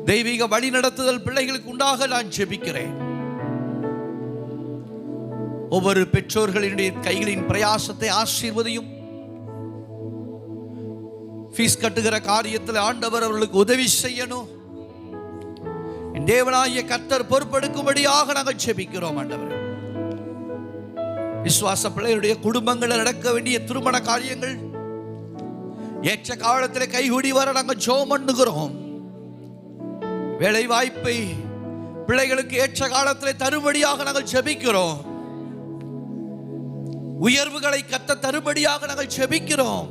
தெய்வீக வழி நடத்துதல் பிள்ளைகளுக்கு உண்டாக நான் ஜெபிக்கிறேன். ஒவ்வொரு பெற்றோர்களினுடைய கைகளின் பிரயாசத்தை ஆசீர்வதியும். ஃபீஸ் கட்டுகிற காரியத்தில் ஆண்டவர் அவர்களுக்கு உதவி செய்யணும். என் தேவனாகிய கர்த்தர் பொறுப்பெடுக்கும்படியாக நாங்கள் ஜெபிக்கிறோம். ஆண்டவர், விசுவாச பிள்ளைகளுடைய குடும்பங்களில் நடக்க வேண்டிய திருமண காரியங்கள் ஏற்ற காலத்தில் கைகூடி வர நாங்கள் ஜெபம் பண்ணுகிறோம். வேலை வாய்ப்பை பிள்ளைகளுக்கு ஏற்ற காலத்தில் தரும்படியாக நாங்கள் ஜெபிக்கிறோம். உயர்வுகளை கத்த தரும்படியாக நாங்கள் ஜெபிக்கிறோம்.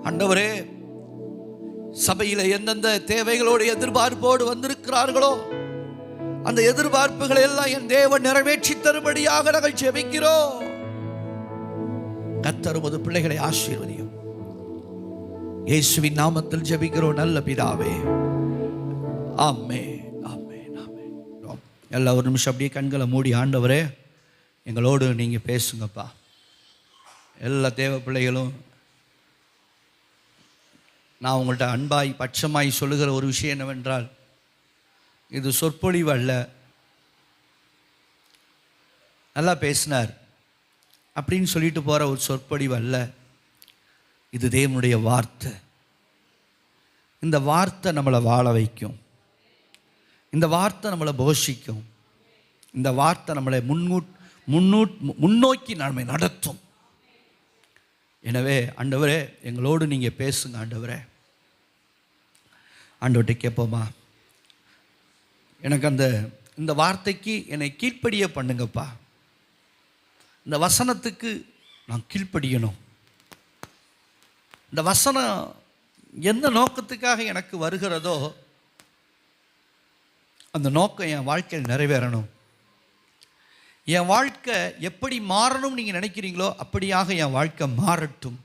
ஆண்டவரே, சபையில் எந்தெந்த தேவைகளோடு எதிர்பார்ப்போடு வந்திருக்கிறார்களோ அந்த எதிர்பார்ப்புகளை எல்லாம் என் தேவன் நிறைவேற்றி தரும்படியாக நாங்கள் ஜெபிக்கிறோம். கர்த்தர் உமது பிள்ளைகளை ஆசீர்வதியும். இயேசுவின் நாமத்தில் ஜெபிக்கிறோம் நல்ல பிதாவே, ஆமென், ஆமென், ஆமென். எல்லா ஒரு நிமிஷம் அப்படியே கண்களை மூடி, ஆண்டவரே எங்களோடு நீங்க பேசுங்கப்பா. எல்லா தேவ பிள்ளைகளும் நான் உங்கள்கிட்ட அன்பாய் பட்சமாய் சொல்லுகிற ஒரு விஷயம் என்னவென்றால், இது சொற்பொழிவு அல்ல. நல்லா பேசினார் அப்படின்னு சொல்லிட்டு போகிற ஒரு சொற்பொழிவு அல்ல. இது தேவனுடைய வார்த்தை. இந்த வார்த்தை நம்மளை வாழ வைக்கும். இந்த வார்த்தை நம்மளை போஷிக்கும். இந்த வார்த்தை நம்மளை முன்னோக்கி நம்மை நடத்தும். எனவே ஆண்டவரே எங்களோடு நீங்கள் பேசுங்க. ஆண்டவரே, ஆண்டவர்கிட்ட கேட்போமா, எனக்கு இந்த வார்த்தைக்கு என்னை கீழ்ப்படிய பண்ணுங்கப்பா. இந்த வசனத்துக்கு நான் கீழ்ப்படியணும். இந்த வசனம் எந்த நோக்கத்துக்காக எனக்கு வருகிறதோ அந்த நோக்கம் என் வாழ்க்கையில் நிறைவேறணும். என் வாழ்க்கை எப்படி மாறணும் நீங்கள் நினைக்கிறீங்களோ அப்படியாக என் வாழ்க்கை மாறட்டும்.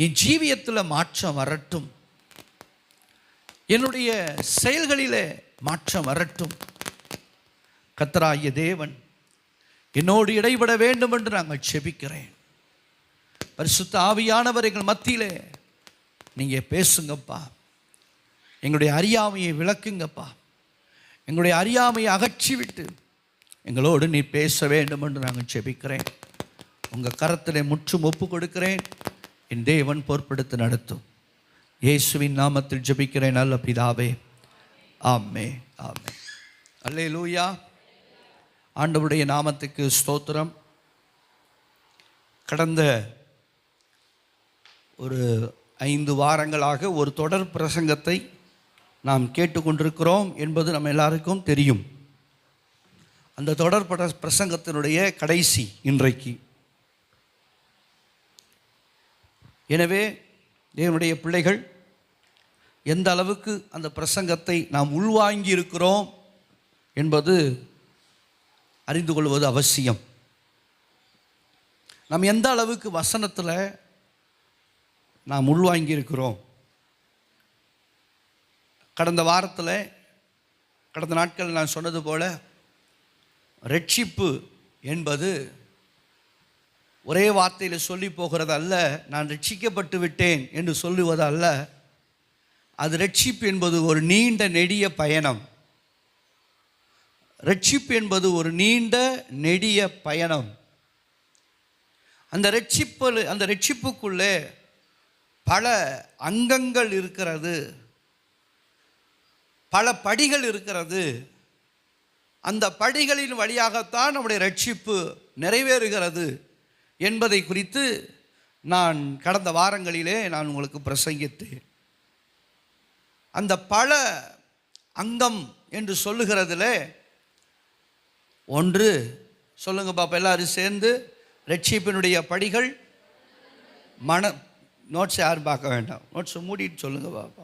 என் ஜீவியத்தில் மாற்றம் வரட்டும், என்னுடைய செயல்களிலே மாற்றம் வரட்டும். கர்த்தராகிய தேவன் என்னோடு இடைபட வேண்டும் என்று நாங்கள் செபிக்கிறேன். பரிசுத்த ஆவியானவர் எங்கள் மத்தியிலே நீங்கள் பேசுங்கப்பா, எங்களுடைய அறியாமையை விளக்குங்கப்பா, எங்களுடைய அறியாமையை அகற்றிவிட்டு எங்களோடு நீ பேச வேண்டும் என்று நாங்கள் செபிக்கிறேன். உங்கள் கரத்திலே முற்றும் ஒப்பு கொடுக்கிறேன். என் தேவன் பொறுப்பெடுத்து நடத்தும். இயேசுவின் நாமத்தில் ஜெபிக்கிறேன் நல்ல பிதாவே, ஆமென், ஆமென். அல்லேலூயா. ஆண்டவருடைய நாமத்துக்கு ஸ்தோத்திரம். கடந்த ஒரு 5 வாரங்களாக ஒரு தொடர் பிரசங்கத்தை நாம் கேட்டுக்கொண்டிருக்கிறோம் என்பது நம்ம எல்லாருக்கும் தெரியும். அந்த தொடர் பிரசங்கத்தினுடைய கடைசி இன்றைக்கு. எனவே தேவனுடைய பிள்ளைகள் எந்த அளவுக்கு அந்த பிரசங்கத்தை நாம் உள்வாங்கி இருக்கிறோம் என்பது அறிந்து கொள்வது அவசியம். நாம் எந்த அளவுக்கு வசனத்தில் நாம் உள்வாங்கி இருக்கிறோம். கடந்த வாரத்தில், கடந்த நாட்கள் நான் சொன்னது போல, ரட்சிப்பு என்பது ஒரே வார்த்தையில் சொல்லி போகிறது அல்ல. நான் ரட்சிக்கப்பட்டு விட்டேன் என்று சொல்லுவது அல்ல. அது ரட்சிப்பு என்பது ஒரு நீண்ட நெடிய பயணம். ரட்சிப்பு என்பது ஒரு நீண்ட நெடிய பயணம். அந்த ரட்சிப்புக்குள்ளே பல அங்கங்கள் இருக்கிறது, பல படிகள் இருக்கிறது. அந்த படிகளின் வழியாகத்தான் நம்முடைய ரட்சிப்பு நிறைவேறுகிறது என்பதை குறித்து நான் கடந்த வாரங்களிலே நான் உங்களுக்கு பிரசங்கித்தேன். அந்த பல அங்கம் என்று சொல்லுகிறதுல ஒன்று சொல்லுங்க பாப்பா, எல்லாரும் சேர்ந்து. ரட்சிப்பினுடைய படிகள் நோட்ஸ் யாரும் பார்க்க வேண்டாம், நோட்ஸை மூடிட்டு சொல்லுங்க பாப்பா.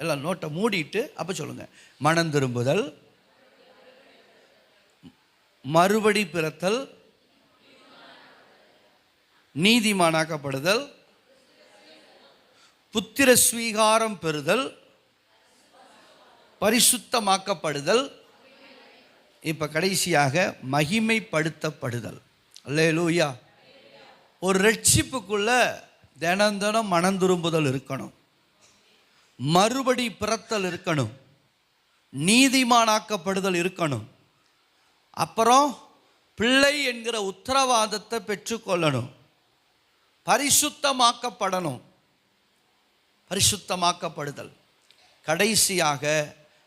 எல்லாம் நோட்டை மூடிட்டு அப்போ சொல்லுங்க. மனம் திரும்புதல், மறுபடி பிறத்தல், நீதிமானாக்கப்படுதல், புத்திர ஸ்வீகாரம் பெறுதல், பரிசுத்தமாக்கப்படுதல், இப்போ கடைசியாக மகிமைப்படுத்தப்படுதல். அல்லேலூயா. ஒரு ரட்சிப்புக்குள்ள தினம் மனம் திரும்புதல் இருக்கணும், மறுபடி பிறத்தல் இருக்கணும், நீதிமானாக்கப்படுதல் இருக்கணும், அப்புறம் பிள்ளை என்கிற உத்தரவாதத்தை பெற்றுக்கொள்ளணும், பரிசுத்தமாக்கப்படணும், பரிசுத்தமாக்கப்படுதல், கடைசியாக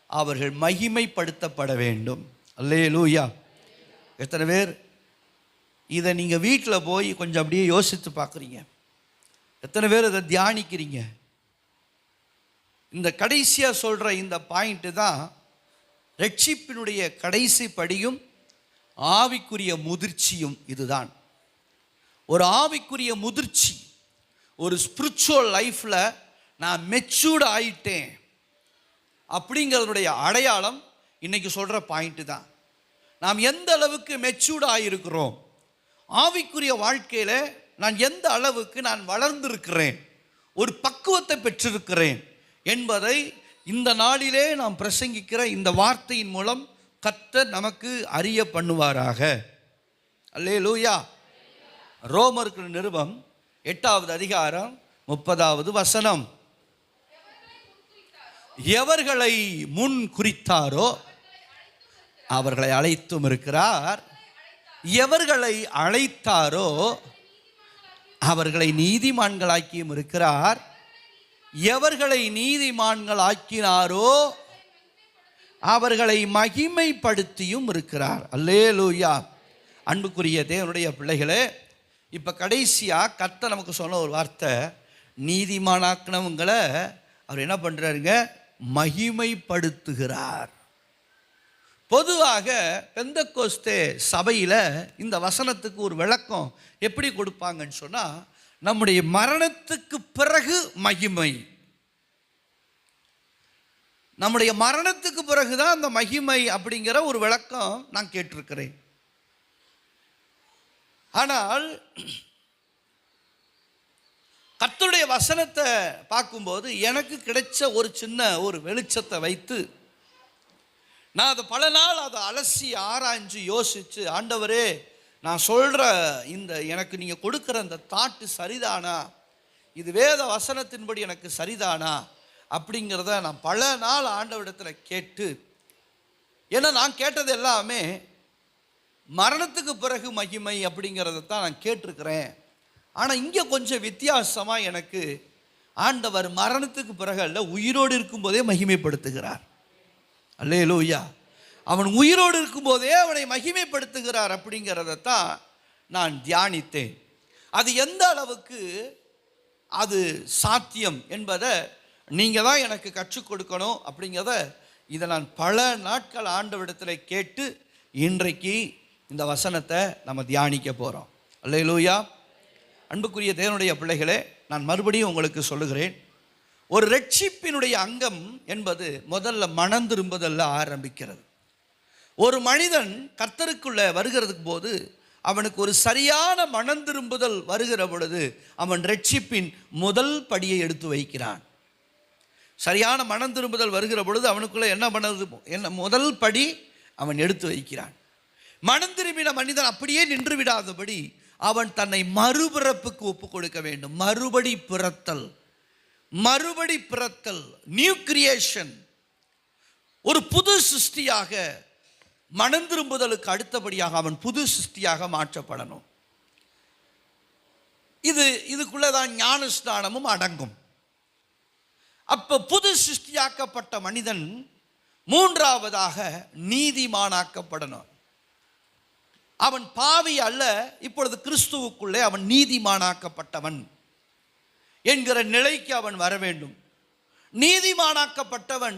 அவர்கள் மகிமைப்படுத்தப்பட வேண்டும். அல்லேலூயா. எத்தனை பேர் இதை நீங்கள் வீட்டில் போய் கொஞ்சம் அப்படியே யோசித்து பார்க்குறீங்க? எத்தனை பேர் இதை தியானிக்கிறீங்க? இந்த கடைசியாக சொல்கிற இந்த பாயிண்ட்டு தான் ரட்சிப்பினுடைய கடைசி படியும் ஆவிக்குரிய முதிர்ச்சியும். இதுதான் ஒரு ஆவிக்குரிய முதிர்ச்சி. ஒரு ஸ்பிரிச்சுவல் லைஃப்பில் நான் மெச்சூர்டு ஆயிட்டேன் அப்படிங்கிறதுடைய அடையாளம் இன்றைக்கி சொல்கிற பாயிண்ட்டு தான். நாம் எந்த அளவுக்கு மெச்சூர்டு ஆகியிருக்கிறோம், ஆவிக்குரிய வாழ்க்கையில் நான் எந்த அளவுக்கு நான் வளர்ந்திருக்கிறேன், ஒரு பக்குவத்தை பெற்றிருக்கிறேன் என்பதை இந்த நாளிலே நாம் பிரசங்கிக்கிற இந்த வார்த்தையின் மூலம் கர்த்தர் நமக்கு அறிய பண்ணுவாராக. அல்லேலூயா. ரோமருக்கு நிருபம் 8வது அதிகாரம் 30வது வசனம். எவர்களை முன் குறித்தாரோ அவர்களை அழைத்தும் இருக்கிறார், எவர்களை அழைத்தாரோ அவர்களை நீதிமான்களாக்கியும் இருக்கிறார், எவர்களை நீதிமான்களாக்கினாரோ அவர்களை மகிமைப்படுத்தியும் இருக்கிறார். அல்லேலூயா. அன்புக்குரிய தேவனுடைய பிள்ளைகளே, இப்போ கடைசியாக கர்த்தர் நமக்கு சொன்ன ஒரு வார்த்தை, நீதிமானாக்கினவங்களை அவர் என்ன பண்ணுறாருங்க? மகிமைப்படுத்துகிறார். பொதுவாக பெந்தெக்கோஸ்தே சபையில் இந்த வசனத்துக்கு ஒரு விளக்கம் எப்படி கொடுப்பாங்கன்னு சொன்னால், நம்முடைய மரணத்துக்கு பிறகு மகிமை, நம்முடைய மரணத்துக்கு பிறகுதான் அந்த மகிமை அப்படிங்கிற ஒரு விளக்கம் நான் கேட்டிருக்கிறேன். ஆனால் கர்த்தருடைய வசனத்தை பார்க்கும்போது எனக்கு கிடைச்ச ஒரு சின்ன ஒரு வெளிச்சத்தை வைத்து நான் அதை பல நாள் அதை அலசி ஆராய்ஞ்சு யோசித்து, ஆண்டவரே நான் சொல்கிற இந்த எனக்கு நீங்கள் கொடுக்குற அந்த தாட்டு சரிதானா, இது வேத வசனத்தின்படி எனக்கு சரிதானா அப்படிங்கிறத நான் பல நாள் ஆண்டவரிடத்தில் கேட்டு, ஏன்னா நான் கேட்டது எல்லாமே மரணத்துக்கு பிறகு மகிமை அப்படிங்கிறத தான் நான் கேட்டிருக்கிறேன். ஆனால் இங்கே கொஞ்சம் வித்தியாசமாக எனக்கு ஆண்டவர் மரணத்துக்கு பிறகு அல்ல, உயிரோடு இருக்கும்போதே மகிமைப்படுத்துகிறார். அல்லேலூயா. அவன் உயிரோடு இருக்கும்போதே அவனை மகிமைப்படுத்துகிறார் அப்படிங்கிறதான் நான் தியானித்தேன். அது எந்த அளவுக்கு அது சாத்தியம் என்பதை நீங்கள் தான் எனக்கு கற்றுக் கொடுக்கணும் அப்படிங்கிறத இதை நான் பல நாட்கள் ஆண்டவரிடத்தில் கேட்டு இன்றைக்கு இந்த வசனத்தை நம்ம தியானிக்க போகிறோம். அல்லேலூயா. அன்புக்குரிய தேவனுடைய பிள்ளைகளே, நான் மறுபடியும் உங்களுக்கு சொல்லுகிறேன், ஒரு ரட்சிப்பினுடைய அங்கம் என்பது முதல்ல மனம் திரும்புதல்ல ஆரம்பிக்கிறது. ஒரு மனிதன் கர்த்தருக்குள்ளே வருகிறதுக்கு போது அவனுக்கு ஒரு சரியான மனம் திரும்புதல் வருகிற பொழுது அவன் ரட்சிப்பின் முதல் படியை எடுத்து வைக்கிறான். சரியான மனம் திரும்புதல் வருகிற பொழுது அவனுக்குள்ளே என்ன முதல் படி அவன் எடுத்து வைக்கிறான். மனம் திரும்பின மனிதன் அப்படியே நின்று விடாதபடி அவன் தன்னை மறுபிறப்புக்கு ஒப்பு கொடுக்க வேண்டும். மறுபடி பிறத்தல், நியூ கிரியேஷன், ஒரு புது சிருஷ்டியாக, மனம் திரும்புதலுக்கு அடுத்தபடியாக அவன் புது சிருஷ்டியாக மாற்றப்படணும். இதுக்குள்ளதான் ஞான ஸ்நானமும் அடங்கும். அப்ப புது சிருஷ்டியாக்கப்பட்ட மனிதன் மூன்றாவதாக நீதிமானாக்கப்படணும். அவன் பாவி அல்ல, இப்பொழுது கிறிஸ்துவுக்குள்ளே அவன் நீதிமானாக்கப்பட்டவன் என்கிற நிலைக்கு அவன் வர வேண்டும். நீதிமானாக்கப்பட்டவன்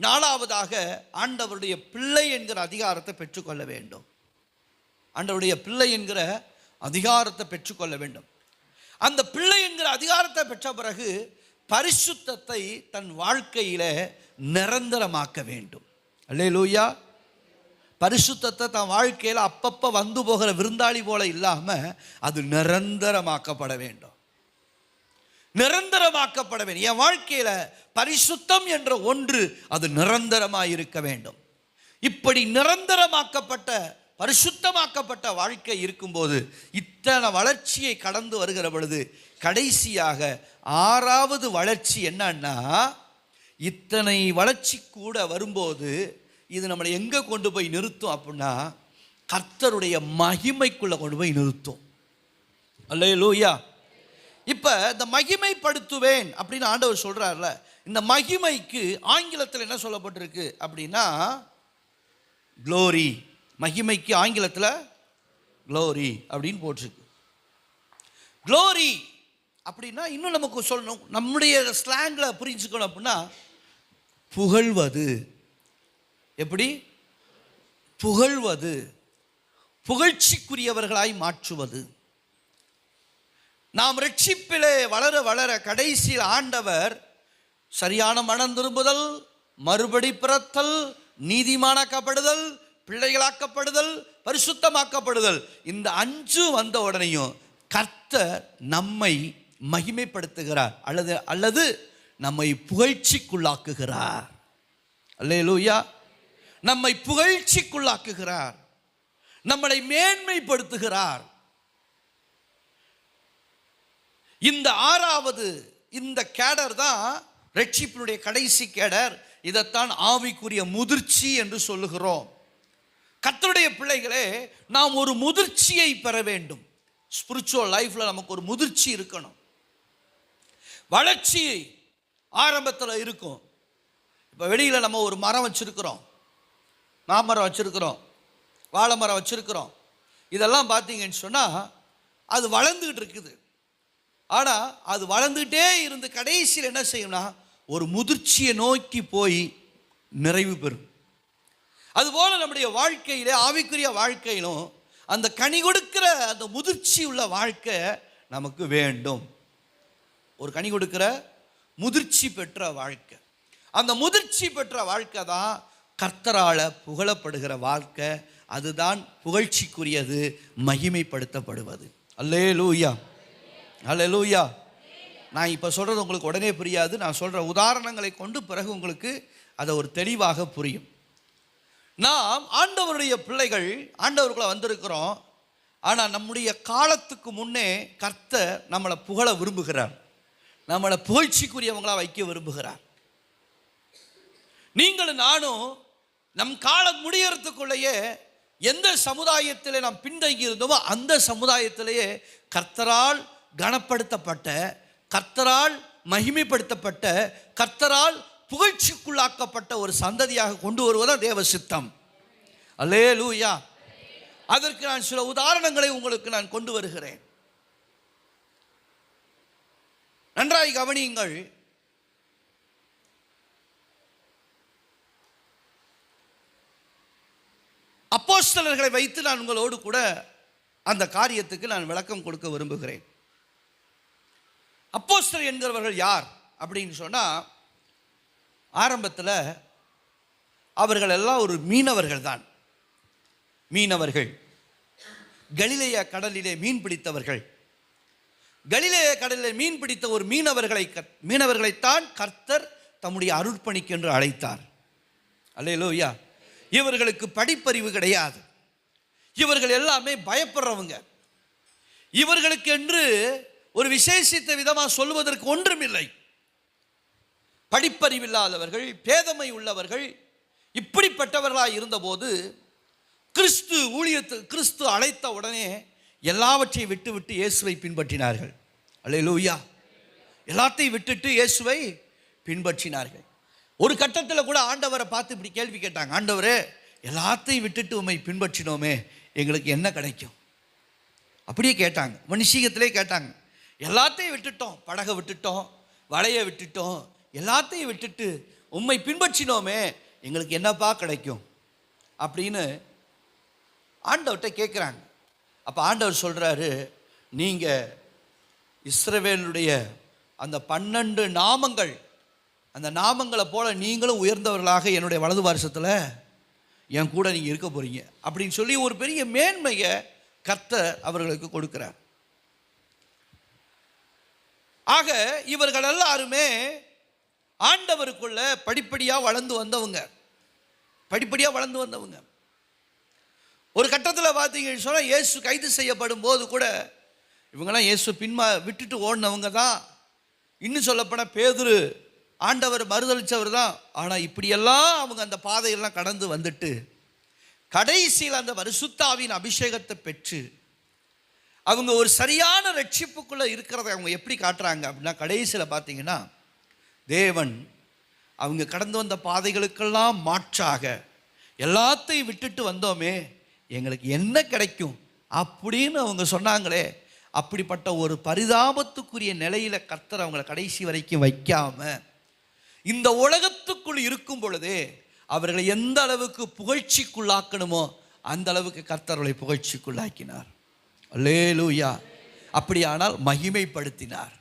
நாலாவதாக ஆண்டவருடைய பிள்ளை என்கிற அதிகாரத்தை பெற்றுக்கொள்ள வேண்டும். ஆண்டவருடைய பிள்ளை என்கிற அதிகாரத்தை பெற்றுக்கொள்ள வேண்டும். அந்த பிள்ளை என்கிற அதிகாரத்தை பெற்ற பிறகு பரிசுத்தத்தை தன் வாழ்க்கையில நிரந்தரமாக்க வேண்டும். அல்லேலூயா. பரிசுத்தத்தை தன் வாழ்க்கையில் அப்பப்போ வந்து போகிற விருந்தாளி போல இல்லாமல் அது நிரந்தரமாக்கப்பட வேண்டும். என் வாழ்க்கையில் பரிசுத்தம் என்ற ஒன்று அது நிரந்தரமாக இருக்க வேண்டும். இப்படி நிரந்தரமாக்கப்பட்ட பரிசுத்தமாக்கப்பட்ட வாழ்க்கை இருக்கும்போது இத்தனை வளர்ச்சியை கடந்து வருகிற பொழுது கடைசியாக ஆறாவது வளர்ச்சி என்னன்னா, இத்தனை வளர்ச்சி கூட வரும்போது இது நம்மளை எங்கே கொண்டு போய் நிறுத்தும் அப்படின்னா, கர்த்தருடைய மகிமைக்குள்ளே கொண்டு போய் நிறுத்தும். அல்லேலூயா. இப்போ இந்த மகிமைப்படுத்துவேன் அப்படின்னு ஆண்டவர் சொல்கிறார்ல, இந்த மகிமைக்கு ஆங்கிலத்தில் என்ன சொல்லப்பட்டிருக்கு அப்படின்னா க்ளோரி. மகிமைக்கு ஆங்கிலத்தில் க்ளோரி அப்படின்னு போட்டிருக்கு. க்ளோரி அப்படின்னா இன்னும் நமக்கு சொல்லணும், நம்முடைய ஸ்லாங்கில் புரிஞ்சுக்கணும் அப்படின்னா புகழ்வது. எப்படி புகழ்வது? புகழ்ச்சிக்குரியவர்களாய் மாற்றுவது. நாம் ரட்சிப்பிலே வளர வளர கடைசியில் ஆண்டவர் சரியான மனம் திரும்புதல், மறுபடி பிறத்தல், நீதிமானாக்கப்படுதல், பிள்ளைகளாக்கப்படுதல், பரிசுத்தமாக்கப்படுதல், இந்த 5 வந்த உடனேயும் கர்த்தர் நம்மை மகிமைப்படுத்துகிறார் அல்லது நம்மை புகழ்ச்சிக்குள்ளாக்குகிறார். அல்லேலூயா. நம்மை புகழ்ச்சிக்குள்ளாக்குகிறார், நம்மளை மேன்மைப்படுத்துகிறார். இந்த ஆறாவது இந்த கேடர் தான் ரட்சிப்பினுடைய கடைசி கேடர். இதைத்தான் ஆவிக்குரிய முதிர்ச்சி என்று சொல்லுகிறோம். கர்த்தருடைய பிள்ளைகளே, நாம் ஒரு முதிர்ச்சியை பெற வேண்டும். ஸ்பிரிச்சுவல் லைஃப்ல நமக்கு ஒரு முதிர்ச்சி இருக்கணும். வளர்ச்சி ஆரம்பத்தில் இருக்கும். இப்போ வெளியில் நம்ம ஒரு மரம் வச்சிருக்கிறோம், மாமரம் வச்சிருக்கிறோம், வாழை மரம் வச்சிருக்கிறோம். இதெல்லாம் பார்த்தீங்கன்னு சொன்னால் அது வளர்ந்துக்கிட்டு இருக்குது. ஆனால் அது வளர்ந்துகிட்டே இருந்து கடைசியில் என்ன செய்யும்னா ஒரு முதிர்ச்சியை நோக்கி போய் நிறைவு பெறும். அதுபோல் நம்முடைய வாழ்க்கையிலே, ஆவிக்குரிய வாழ்க்கையிலும் அந்த கனி கொடுக்கிற அந்த முதிர்ச்சி உள்ள வாழ்க்கை நமக்கு வேண்டும். ஒரு கனி கொடுக்கிற முதிர்ச்சி பெற்ற வாழ்க்கை. அந்த முதிர்ச்சி பெற்ற வாழ்க்கை தான் கர்த்தரால புகழப்படுகிற வாழ்க்கை. அதுதான் புகழ்ச்சிக்குரியது, மகிமைப்படுத்தப்படுவது. அல்லேலூயா, அல்லேலூயா. நான் இப்போ சொல்கிறது உங்களுக்கு உடனே புரியாது. நான் சொல்கிற உதாரணங்களை கொண்டு பிறகு உங்களுக்கு அதை ஒரு தெளிவாக புரியும். நாம் ஆண்டவருடைய பிள்ளைகள், ஆண்டவருக்குள்ள வந்திருக்கிறோம். ஆனால் நம்முடைய காலத்துக்கு முன்னே கர்த்தர் நம்மளை புகழ விரும்புகிறார், நம்மளை புகழ்ச்சிக்குரியவங்களா வைக்க விரும்புகிறார். நீங்களும் நானும் நம் காலம் முடியறதுக்குள்ளேயே எந்த சமுதாயத்திலே நாம் பின்தங்கி இருந்தோமோ அந்த சமுதாயத்திலேயே கர்த்தரால் கனப்படுத்தப்பட்ட, கர்த்தரால் மகிமைப்படுத்தப்பட்ட, கர்த்தரால் புகழ்ச்சிக்குள்ளாக்கப்பட்ட ஒரு சந்ததியாக கொண்டு வருவதுதான் தேவ சித்தம். அல்லேலூயா. அதற்கு நான் சில உதாரணங்களை உங்களுக்கு நான் கொண்டு வருகிறேன். நன்றாய் கவனியுங்கள். அப்போஸ்தலர்களை வைத்து நான் உங்களோடு கூட அந்த காரியத்துக்கு நான் விளக்கம் கொடுக்க விரும்புகிறேன். அப்போஸ்தலர் என்கிறவர்கள் யார் அப்படின்னு சொன்னால், ஆரம்பத்தில் அவர்கள் எல்லாம் ஒரு மீனவர்கள் தான். மீனவர்கள், கலிலேய கடலிலே மீன் பிடித்தவர்கள். கலிலேய கடலிலே மீன் பிடித்த ஒரு மீனவர்களைத்தான் கர்த்தர் தம்முடைய அருட்பணிக்கென்று அழைத்தார். அல்லேலூயா. இவர்களுக்கு படிப்பறிவு கிடையாது. இவர்கள் எல்லாமே பயப்படுறவங்க. இவர்களுக்கு என்று ஒரு விசேஷித்த விதமாக சொல்வதற்கு ஒன்றுமில்லை. படிப்பறிவில்லாதவர்கள், பேதமை உள்ளவர்கள், இப்படிப்பட்டவர்களாக இருந்தபோது கிறிஸ்து அழைத்த உடனே எல்லாவற்றையும் விட்டு இயேசுவை பின்பற்றினார்கள். அல்லேலூயா. எல்லாத்தையும் விட்டுட்டு இயேசுவை பின்பற்றினார்கள். ஒரு கட்டத்தில் கூட ஆண்டவரை பார்த்து இப்படி கேள்வி கேட்டாங்க, ஆண்டவரே எல்லாத்தையும் விட்டுட்டு உம்மை பின்பற்றினோமே, எங்களுக்கு என்ன கிடைக்கும்? அப்படியே கேட்டாங்க, மனுஷீகத்திலே கேட்டாங்க. எல்லாத்தையும் விட்டுட்டோம், படகை விட்டுட்டோம், வலையை விட்டுட்டோம், எல்லாத்தையும் விட்டுட்டு உம்மை பின்பற்றினோமே, எங்களுக்கு என்னப்பா கிடைக்கும் அப்படின்னு ஆண்டவர்கிட்ட கேட்குறாங்க. அப்போ ஆண்டவர் சொல்கிறாரு, நீங்கள் இஸ்ரவேலுடைய அந்த 12 நாமங்கள், அந்த நாமங்களை போல நீங்களும் உயர்ந்தவர்களாக என்னுடைய வலது வருஷத்தில் என் கூட நீங்கள் இருக்க போகிறீங்க அப்படின்னு சொல்லி ஒரு பெரிய மேன்மையை கர்த்தர் அவர்களுக்கு கொடுக்கிறார். ஆக இவர்கள் எல்லாருமே ஆண்டவருக்குள்ள படிப்படியாக வளர்ந்து வந்தவங்க. ஒரு கட்டத்தில் பார்த்தீங்கன்னு சொன்னால், இயேசு கைது செய்யப்படும் போது கூட இவங்கெல்லாம் இயேசு விட்டுட்டு ஓடினவங்க தான். இன்னும் சொல்லப்போனால் பேதுரு ஆண்டவர் மறுதளித்தவர் தான். ஆனால் இப்படியெல்லாம் அவங்க அந்த பாதையெல்லாம் கடந்து வந்துட்டு கடைசியில் அந்த பரிசுத்தாவின் அபிஷேகத்தை பெற்று அவங்க ஒரு சரியான ரட்சிப்புக்குள்ளே இருக்கிறத அவங்க எப்படி காட்டுறாங்க அப்படின்னா, கடைசியில் பார்த்தீங்கன்னா தேவன் அவங்க கடந்து வந்த பாதைகளுக்கெல்லாம் மாற்றாக எல்லாத்தையும் விட்டுட்டு வந்தோமே, எங்களுக்கு என்ன கிடைக்கும் அப்படின்னு அவங்க சொன்னாங்களே, அப்படிப்பட்ட ஒரு பரிதாபத்துக்குரிய நிலையில் கர்த்தர் அவங்களை கடைசி வரைக்கும் வைக்காம இந்த உலகத்துக்குள் இருக்கும் பொழுதே அவர்களை எந்த அளவுக்கு புகழ்ச்சிக்குள்ளாக்கணுமோ அந்த அளவுக்கு கர்த்தர்களை புகழ்ச்சிக்குள்ளாக்கினார். அல்லேலூயா. அப்படியானால் மகிமைப்படுத்தினார்.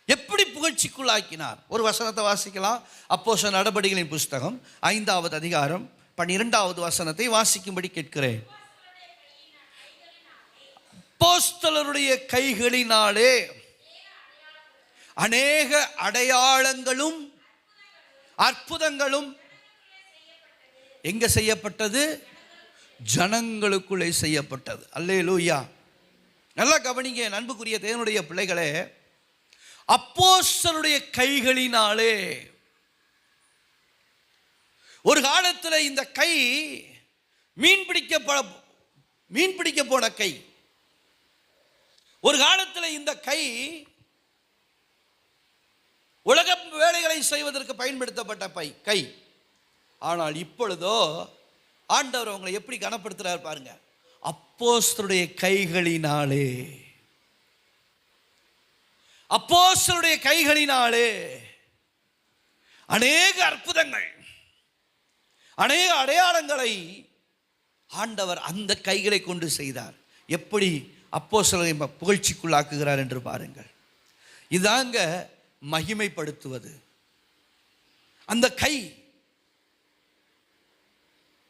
எப்படி புகழ்ச்சிக்குள்ளாக்கினார்? ஒரு வசனத்தை வாசிக்கலாம். அப்போஸ்தலர் நடபடிகளின் புஸ்தகம் 5வது அதிகாரம் 12வது வசனத்தை வாசிக்கும்படி கேட்கிறேன். அப்போஸ்தலருடைய கைகளினாலே அநேக அடையாளங்களும் அற்புதங்களும் எங்க செய்யப்பட்டது? ஜனங்களுக்குள்ளே செய்யப்பட்டது. அல்லேலூயா. நல்லா கவனிங்க அன்புக்குரிய தேவனுடைய பிள்ளைகளே. அப்போஸ்தலருடைய கைகளினாலே, ஒரு காலத்தில் இந்த கை மீன் பிடிக்க போன கை. ஒரு காலத்தில் இந்த கை உலக வேலைகளை செய்வதற்கு பயன்படுத்தப்பட்ட கை. ஆனால் இப்பொழுதோ ஆண்டவர் அவங்களை எப்படி கனப்படுத்துறார் பாருங்க. அப்போஸ்தலருடைய கைகளினாலே, அப்போஸ்தலருடைய கைகளினாலே அநேக அற்புதங்கள், அநேக அடையாளங்களை ஆண்டவர் அந்த கைகளை கொண்டு செய்தார். எப்படி அப்போஸ்தலரை புகழ்ச்சிக்குள்ளாக்குகிறார் என்று பாருங்கள். இதாங்க மகிமைப்படுத்துவது. அந்த கை,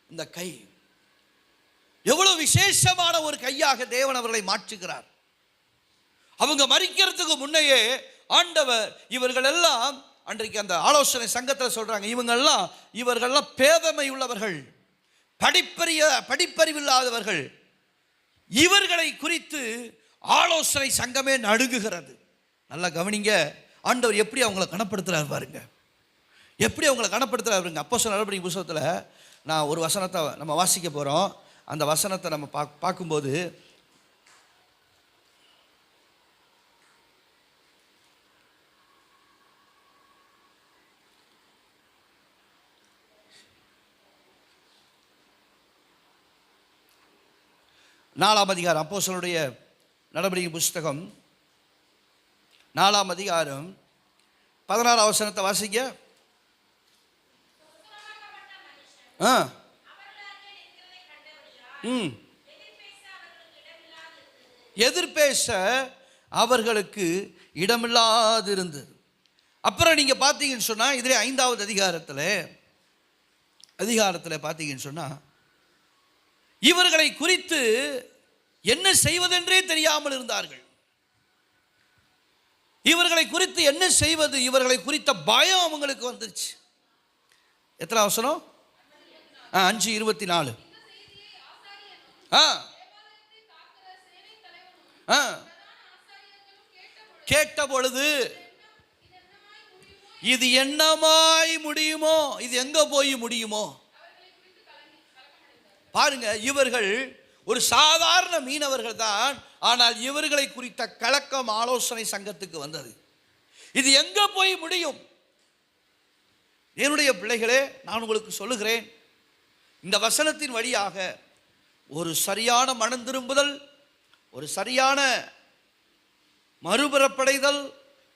இந்த கை எவ்வளவு விசேஷமான ஒரு கையாக தேவன் அவர்களை மாற்றுகிறார். அவங்க மரிக்கிறதுக்கு முன்னையே ஆண்டவர் இவர்கள் எல்லாம் அன்றைக்கு அந்த ஆலோசனை சங்கத்தில் சொல்றாங்க, இவர்கள்லாம் பேதமை உள்ளவர்கள், படிப்பறிவில்லாதவர்கள், இவர்களை குறித்து ஆலோசனை சங்கமே நடுங்குகிறது. நல்லா கவனிங்க, ஆண்டவர் எப்படி அவங்களை கனப்படுத்துறாரு பாருங்க, எப்படி அவங்களை கனப்படுத்துறாரு பாருங்க. அப்போஸ்தலர் நடவடிக்கை புத்தகத்தில் நான் ஒரு வசனத்தை நம்ம வாசிக்க போகிறோம். அந்த வசனத்தை நம்ம பார்க்கும்போது நாலாம் அதிகாரம், அப்போஸ்தலருடைய நடவடிக்கை புஸ்தகம் 4ஆம் அதிகாரம் 16ஆம் வசனத்தை வாசிங்க. எதிர்பேச அவர்களுக்கு இடமில்லாது இருந்தது. அப்புறம் நீங்க பார்த்தீங்கன்னு சொன்னா, இதிலே 5ஆவது அதிகாரத்தில் பார்த்தீங்கன்னு சொன்னா, இவர்களை குறித்து என்ன செய்வதென்றே தெரியாமல் இருந்தார்கள். இவர்களை குறித்து என்ன செய்வது, இவர்களை குறித்த பயம் அவங்களுக்கு வந்துருச்சு. எத்தனை வசனம்? 5:24. கேட்ட பொழுது இது என்னமாய் முடியுமோ, இது எங்க போய் முடியுமோ பாருங்க. இவர்கள் ஒரு சாதாரண மீனவர்கள் தான், ஆனால் இவர்களை குறித்த கலக்கம் ஆலோசனை சங்கத்துக்கு வந்தது. இது எங்க போய் முடியும்? என்னுடைய பிள்ளைகளே, நான் உங்களுக்கு சொல்லுகிறேன், இந்த வசனத்தின் வழியாக ஒரு சரியான மனம் திரும்புதல், ஒரு சரியான மறுபுறப்படைதல்,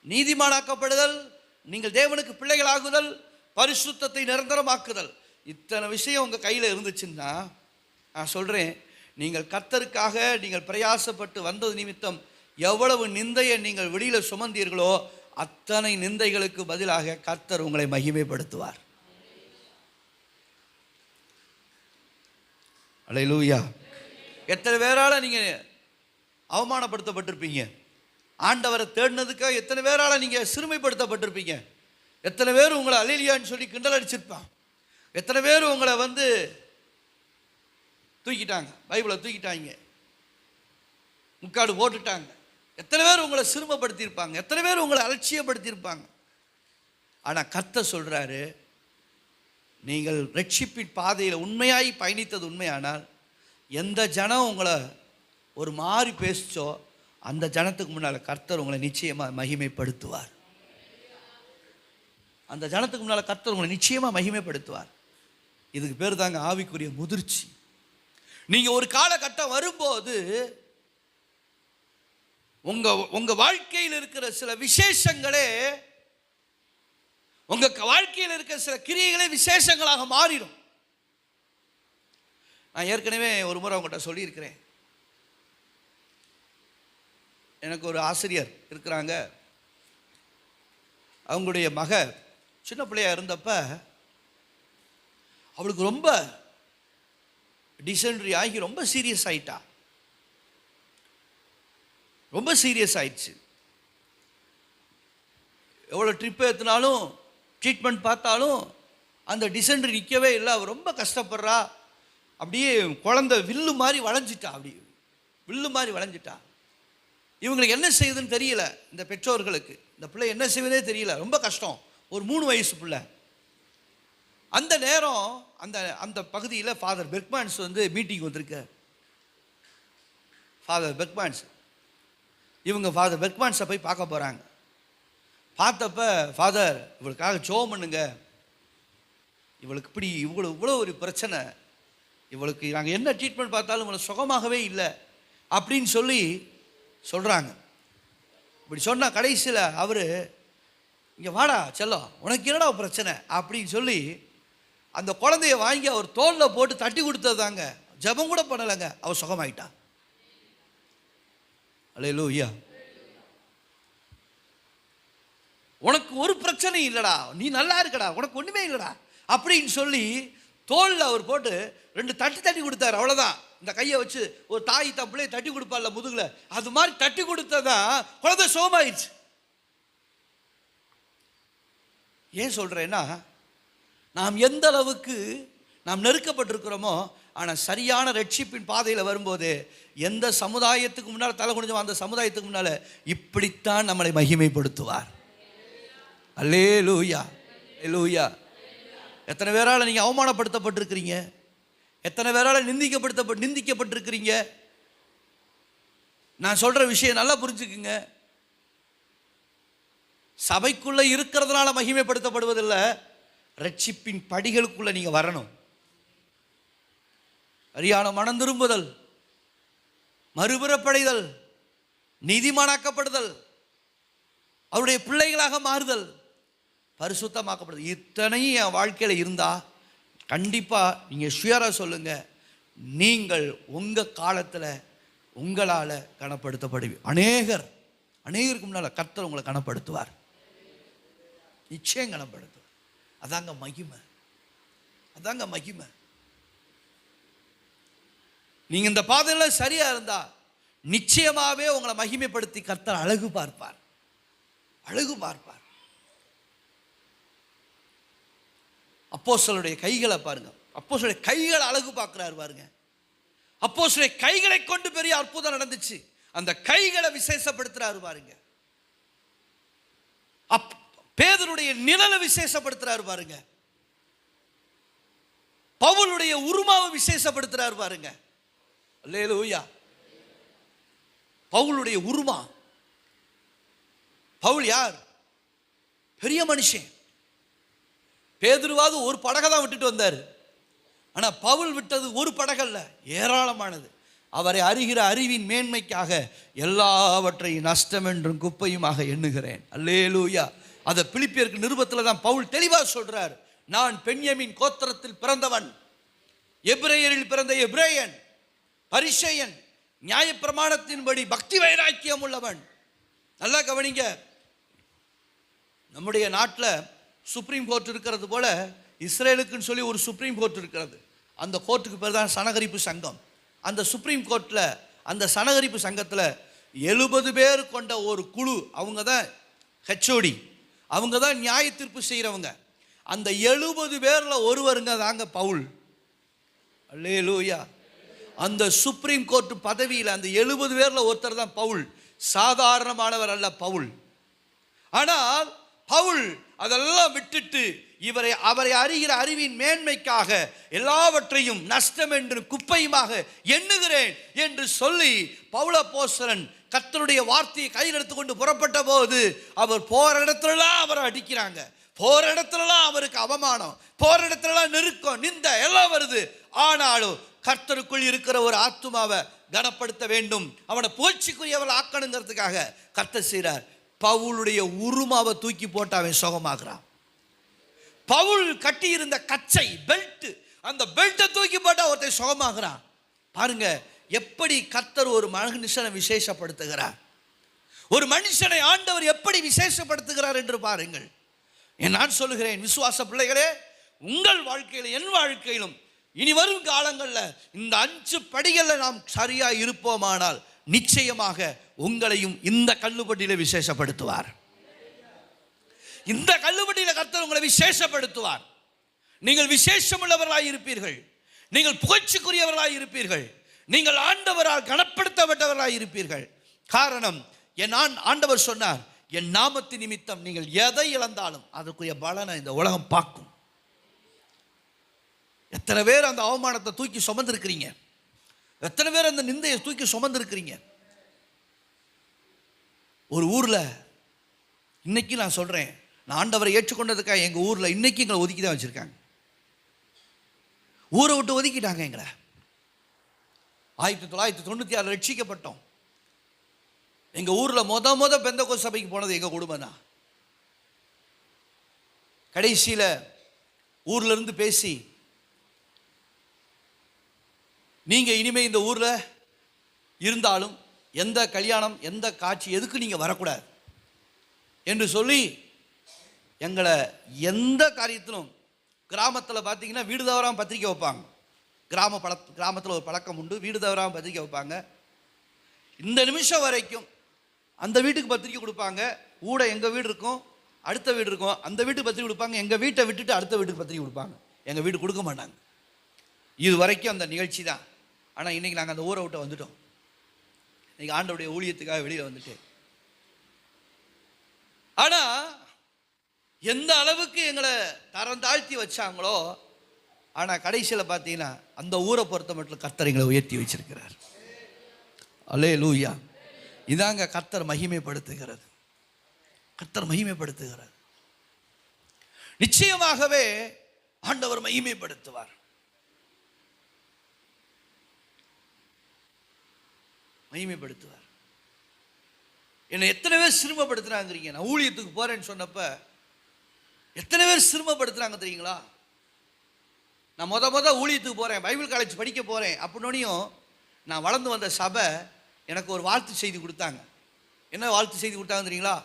நீதிமானாக்கப்படுதல், நீங்கள் தேவனுக்கு பிள்ளைகளாகுதல், பரிசுத்தத்தை நிரந்தரமாக்குதல், இத்தனை விஷயம் உங்கள் கையில் இருந்துச்சுன்னா, நான் சொல்கிறேன், நீங்கள் கர்த்தருக்காக நீங்கள் பிரயாசப்பட்டு வந்தது நிமித்தம் எவ்வளவு நிந்தையை நீங்கள் வெளியில் சுமந்தீர்களோ அத்தனை நிந்தைகளுக்கு பதிலாக கர்த்தர் உங்களை மகிமைப்படுத்துவார். அல்லேலூயா. எத்தனை பேரால நீங்கள் அவமானப்படுத்தப்பட்டிருப்பீங்க, ஆண்டவரை தேடினதுக்காக எத்தனை பேரால நீங்கள் சிறுமைப்படுத்தப்பட்டிருப்பீங்க, எத்தனை பேர் உங்களை அல்லேலூயான்னு சொல்லி கிண்டல் அடிச்சிருப்பான், எத்தனை பேர் உங்களை தூக்கிட்டாங்க, பைபிளை தூக்கிட்டாங்க, முக்காடு போட்டுட்டாங்க, எத்தனை பேர் உங்களை சிறுமப்படுத்தியிருப்பாங்க, எத்தனை பேர் உங்களை அலட்சியப்படுத்தியிருப்பாங்க. ஆனால் கர்த்தர் சொல்கிறாரு, நீங்கள் ரட்சிப்பின் பாதையில் உண்மையாய் பயணித்தது உண்மையானால், எந்த ஜனம் உங்களை ஒரு மாதிரி பேசிச்சோ அந்த ஜனத்துக்கு முன்னால் கர்த்தர் உங்களை நிச்சயமாக மகிமைப்படுத்துவார். அந்த ஜனத்துக்கு முன்னால் கர்த்தர் உங்களை நிச்சயமாக மகிமைப்படுத்துவார். இதுக்கு பேர் தாங்க ஆவிக்குரிய முதிர்ச்சி. நீங்கள் ஒரு காலகட்டம் வரும்போது உங்க வாழ்க்கையில் இருக்கிற சில விசேஷங்களே, உங்க வாழ்க்கையில் இருக்கிற சில கிரியைகளே விசேஷங்களாக மாறிடும். நான் ஏற்கனவே ஒரு முறை அவங்ககிட்ட சொல்லியிருக்கிறேன். எனக்கு ஒரு ஆசிரியர் இருக்கிறாங்க, அவங்களுடைய மக சின்ன பிள்ளையா இருந்தப்ப அவளுக்கு ரொம்ப டிசென்ட்ரி ஆகி ரொம்ப சீரியஸ் ஆயிட்டா, ரொம்ப சீரியஸ் ஆயிடுச்சு. எவ்வளோ ட்ரிப் ஏற்றினாலும் ட்ரீட்மெண்ட் பார்த்தாலும் அந்த டிசென்ட்ரி நிற்கவே இல்லை. அவள் ரொம்ப கஷ்டப்படுறா. அப்படியே குழந்தை வில்லு மாதிரி வளைஞ்சிட்டா, அப்படி வில்லு மாதிரி வளைஞ்சிட்டா. இவங்களுக்கு என்ன செய்யுதுன்னு தெரியல, இந்த பெற்றோர்களுக்கு இந்த பிள்ளை என்ன செய்வதே தெரியல, ரொம்ப கஷ்டம். ஒரு 3 வயசு பிள்ளை. அந்த நேரம் அந்த பகுதியில் ஃபாதர் பெர்க்மேன்ஸ் மீட்டிங் வந்திருக்க. ஃபாதர் பெர்க்மேன்ஸ் இவங்க ஃபாதர் பெர்க்மேன்ஸை போய் பார்க்க போகிறாங்க. பார்த்தப்ப, ஃபாதர் இவளுக்காக ஜெபம் பண்ணுங்க, இவளுக்கு இப்படி இவ்வளோ ஒரு பிரச்சனை, இவளுக்கு நாங்கள் என்ன ட்ரீட்மெண்ட் பார்த்தாலும் இவளுக்கு சுகமாகவே இல்லை அப்படின்னு சொல்லி சொல்கிறாங்க. இப்படி சொன்னால் கடைசியில் அவர், இங்கே வாடா செல்லம், உனக்கு என்னடா பிரச்சனை அப்படின்னு சொல்லி அந்த குழந்தைய வாங்கி அவர் தோளில் போட்டு தட்டி கொடுத்ததாங்க. ஜெபம் கூட பண்ணலைங்க, அவர் சுகமாயிட்டா. அல்லேலூயா. உனக்கு ஒரு பிரச்சனை இல்லைடா, நீ நல்லா இருக்கடா, உனக்கு ஒன்றுமே இல்லைடா அப்படின்னு சொல்லி தோளில் அவர் போட்டு 2 தட்டி கொடுத்தாரு. அவ்வளோதான். இந்த கையை வச்சு ஒரு தாய் தப்பிள்ளையை தட்டி கொடுப்பார்ல முதுகில், அது மாதிரி தட்டி கொடுத்ததான் குழந்தை சுகமாயிடுச்சு. ஏன் சொல்கிறேன்னா, நாம் எந்த அளவுக்கு நாம் நெருக்கப்பட்டிருக்கிறோமோ, ஆனால் சரியான ரட்சிப்பின் பாதையில் வரும்போது எந்த சமுதாயத்துக்கு முன்னால் தலை குனிஞ்சோம் அந்த சமுதாயத்துக்கு முன்னால் இப்படித்தான் நம்மளை மகிமைப்படுத்துவார். அல்லேலூயா, அல்லேலூயா. எத்தனை பேரால் நீங்கள் அவமானப்படுத்தப்பட்டிருக்கிறீங்க, எத்தனை பேரால் நிந்திக்கப்பட்டிருக்கிறீங்க. நான் சொல்கிற விஷயம் நல்லா புரிஞ்சுக்குங்க. சபைக்குள்ளே இருக்கிறதுனால மகிமைப்படுத்தப்படுவதில்லை, ரட்சிப்பின் படிகளுக்குள்ளே நீங்கள் வரணும். சரியான மனம் திரும்புதல், மறுபிறப்படைதல், நீதிமானாக்கப்படுதல், அவருடைய பிள்ளைகளாக மாறுதல், பரிசுத்தமாக்கப்படுதல், இத்தனையும் என் வாழ்க்கையில் இருந்தால் கண்டிப்பாக நீங்கள் ஷுயராக சொல்லுங்கள், நீங்கள் உங்கள் காலத்தில் உங்களால் கனப்படுத்தப்படுவீர். அநேகருக்கு முன்னால் கர்த்தர் உங்களை கனப்படுத்துவார், நிச்சயம் கனப்படுத்துவார். அதாங்க மகிமை, அதாங்க மகிமை. நீங்க இந்த பாதையில் சரியா இருந்தா நிச்சயமாவே உங்களை மகிமைப்படுத்தி கர்த்தர் அழகு பார்ப்பார், அழகு பார்ப்பார். அப்போஸ்தலருடைய கைகளை பாருங்க, அப்போஸ்தலருடைய கைகளை அழகு பார்க்கிறார் பாருங்க. அப்போஸ்தலருடைய கைகளை கொண்டு பெரிய அற்புதம் நடந்துச்சு, அந்த கைகளை விசேஷப்படுத்துறாரு பாருங்க. பேதுருடைய நிழலை விசேஷப்படுத்துறாரு பாருங்க. பவுலுடைய உருமாவை விசேஷப்படுத்துறாரு பாருங்க. அல்லேலூயா. பவுலுடைய உருமா. பவுல் யார்? பெரிய மனுஷன். பேதுருவாவது ஒரு படகை தான் விட்டுட்டு வந்தார், ஆனா பவுல் விட்டது ஒரு படகல்ல, ஏராளமானது. அவரை அறிகிற அறிவின் மேன்மைக்காக எல்லாவற்றையும் நஷ்டம் என்றும் குப்பையுமாக எண்ணுகிறேன். அல்லேலூயா. அதை பிலிப்பியருக்கு நிருபத்தில் தான் பவுல் தெளிவாக சொல்றார். நான் பென்யமீன் கோத்திரத்தில் பிறந்தவன், எபிரேயரில் பிறந்த எபிரேயன், பரிசேயன், நியாயப்பிரமாணத்தின்படி பக்தி வைராக்கியம் உள்ளவன். நல்லா கவனிங்க. நம்முடைய நாட்டில் சுப்ரீம் கோர்ட் இருக்கிறது போல இஸ்ரேலுக்குன்னு சொல்லி ஒரு சுப்ரீம் கோர்ட் இருக்கிறது. அந்த கோர்ட்டுக்கு பேர் தான் சனகரிப்பு சங்கம். அந்த சுப்ரீம் கோர்ட்டில், அந்த சனகரிப்பு சங்கத்தில் 70 பேர் கொண்ட ஒரு குழு, அவங்க தான் ஹெச்ஓடி, அவங்க தான் நியாய தீர்ப்பு செய்கிறவங்க. அந்த 70 பேரில் ஒருவருங்க தாங்க பவுல். அல்லேலூயா. அந்த சுப்ரீம் கோர்ட் பதவியில் அந்த 70 பேரில் ஒருத்தர் தான் பவுல். சாதாரணமானவர் அல்ல பவுல். ஆனால் பவுல் அதெல்லாம் விட்டுட்டு அவரை அறிகிற அறிவின் மேன்மைக்காக எல்லாவற்றையும் நஷ்டம் என்று குப்பையுமாக எண்ணுகிறேன் என்று சொல்லி பவுல் அப்போஸ்தலன் கர்த்தருடைய வார்த்தையை கையில் எடுத்துக்கொண்டு புறப்பட்ட போது அவர் போற இடத்துலலாம் அவரை அடிக்கிறாங்க, போற இடத்துலலாம் அவருக்கு அவமானம், போற இடத்துலலாம் நெருக்கம், நிந்த எல்லாம் வருது. ஆனாலும் கர்த்தருக்குள் இருக்கிற ஒரு ஆத்துமாவை கனப்படுத்த வேண்டும், அவனை புகழ்ச்சிக்குரியவர்கள் ஆக்கணுங்கிறதுக்காக கர்த்தர் செய்கிறார். பவுலுடைய உருமாவை தூக்கி போட்டு அவன் சுகமாகிறான். பவுல் கட்டியிருந்த கச்சை பெல்ட், அந்த பெல்ட்டை தூக்கி போட்டா ஒருத்தன் சுகமாகிறான். பாருங்க எப்படி கர்த்தர் ஒரு மனுஷனை விசேஷப்படுத்துகிறார், ஒரு மனுஷனை ஆண்டவர் எப்படி விசேஷப்படுத்துகிறார் என்று பாருங்கள். நான் சொல்லுகிறேன் விசுவாச பிள்ளைகளே, உங்கள் வாழ்க்கையிலும் என் வாழ்க்கையிலும் இனி வரும் காலங்களில் இந்த 5 படிகளில் நாம் சரியா இருப்போமானால் நிச்சயமாக உங்களையும் இந்த கல்லுப்பட்டியில விசேஷப்படுத்துவார். இந்த கல்லுப்பட்டியில கர்த்தர் உங்களை விசேஷப்படுத்துவார். நீங்கள் விசேஷம் உள்ளவர்களாய் இருப்பீர்கள், நீங்கள் புகழ்ச்சிக்குரியவர்களாய் இருப்பீர்கள், நீங்கள் ஆண்டவரால் கனப்படுத்தப்பட்டவர்களாய் இருப்பீர்கள். காரணம், என் ஆண்டவர் சொன்னார், என் நாமத்தின் நிமித்தம் நீங்கள் எதை இழந்தாலும் அதற்குரிய பலனை இந்த உலகம் பார்க்கும். எத்தனை பேர் அந்த அவமானத்தை தூக்கி சுமந்திருக்கிறீங்க, எத்தனை பேர் அந்த நிந்தையை தூக்கி சுமந்திருக்கிறீங்க. ஒரு ஊர்ல இன்னைக்கு நான் சொல்றேன், நான் ஆண்டவரை ஏற்றுக்கொண்டதுக்காக எங்க ஊர்ல இன்னைக்கு எங்களை ஒதுக்கி தான் வச்சிருக்காங்க. ஊரை விட்டு ஒதுக்கிட்டாங்க எங்களை. 1996 ரட்சிக்கப்பட்டோம். எங்க ஊர்ல முத பெந்தகோஸ்து சபைக்கு போனது எங்க குடும்பம் தான். கடைசியில ஊர்ல இருந்து பேசி, நீங்க இனிமே இந்த ஊர்ல இருந்தாலும் எந்த கல்யாணம் எந்த காட்சி எதுக்கு நீங்க வரக்கூடாது என்று சொல்லி எங்களை எந்த காரியத்திலும், கிராமத்தில் பார்த்தீங்கன்னா வீடு தவறாமல் பத்திரிக்கை வைப்பாங்க. கிராமத்தில் ஒரு பழக்கம் உண்டு, வீடு தவறாமல் பத்திரிக்கை வைப்பாங்க. இந்த நிமிஷம் வரைக்கும் அந்த வீட்டுக்கு பத்திரிக்கை கொடுப்பாங்க. ஊட எங்கள் வீடு இருக்கும், அடுத்த வீடு இருக்கும், அந்த வீட்டுக்கு பத்திரிக்கை கொடுப்பாங்க. எங்கள் வீட்டை விட்டுட்டு அடுத்த வீட்டுக்கு பத்திரிக்கை கொடுப்பாங்க. எங்கள் வீடு கொடுக்க மாட்டாங்க. இது வரைக்கும் அந்த நிகழ்ச்சி தான். ஆனால் இன்றைக்கி நாங்கள் அந்த ஊரை விட்டு வந்துட்டோம். இன்றைக்கி ஆண்டவருடைய ஊழியத்துக்காக வெளியில் வந்துட்டு, ஆனால் எந்த அளவுக்கு எங்களை தரம் தாழ்த்தி வச்சாங்களோ, ஆனால் கடைசியில் பார்த்தீங்கன்னா அந்த ஊரை பொறுத்த மட்டும் கர்த்தர் எங்களை உயர்த்தி வச்சிருக்கிறார். அல்லேலூயா. இதாங்க கர்த்தர் மகிமைப்படுத்துகிறது. கர்த்தர் மகிமைப்படுத்துகிறார். நிச்சயமாகவே ஆண்டவர் மகிமைப்படுத்துவார். மகிமைப்படுத்துவார். என்னை எத்தனை பேர் சிரமப்படுத்துறாங்கிறீங்க. நான் ஊழியத்துக்கு போறேன்னு சொன்னப்ப எத்தனை பேர் சிரமப்படுத்துறாங்க தெரியுங்களா? நான் முத ஊழியத்துக்கு போறேன், பைபிள் காலேஜ் படிக்க போறேன் அப்படின்னோனையும் நான் வளர்ந்து வந்த சபை எனக்கு ஒரு வாழ்த்து செய்தி கொடுத்தாங்க. என்ன வாழ்த்து செய்தி கொடுத்தாங்க தெரியுங்களா?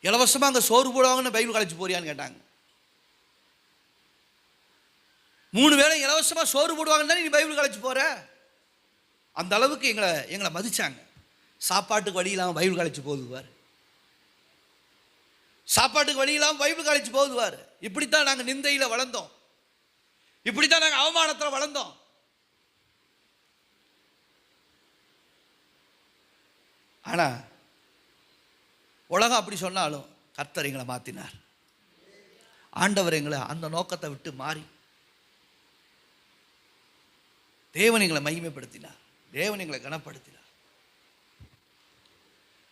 இலவசமாக அங்கே சோறு போடுவாங்கன்னு பைபிள் காலேஜ் போறியான்னு கேட்டாங்க. 3 வேளை இலவசமாக சோறு போடுவாங்கன்னு தானே நீ பைபிள் காலேஜ் போற. அந்த அளவுக்கு எங்களை மதிச்சாங்க. சாப்பாட்டுக்கு வழி இல்லாமல் பைபிள் காலேஜ் போகுதுவார். சாப்பாட்டுக்கு வழி இல்லாமல் பைபிள் காலேஜ் போகுதுவார். இப்படித்தான் நாங்கள் நிந்தையில் வளர்ந்தோம். இப்படித்தான் நாங்கள் அவமானத்தில் வளர்ந்தோம். ஆனால் உலகம் அப்படி சொன்னாலும் கர்த்தர் எங்களை மாற்றினார். ஆண்டவர் எங்களை அந்த நோக்கத்தை விட்டு மாறி தேவன் எங்களை மகிமைப்படுத்தினார். தேவன் எங்களை கனப்படுத்தினார்.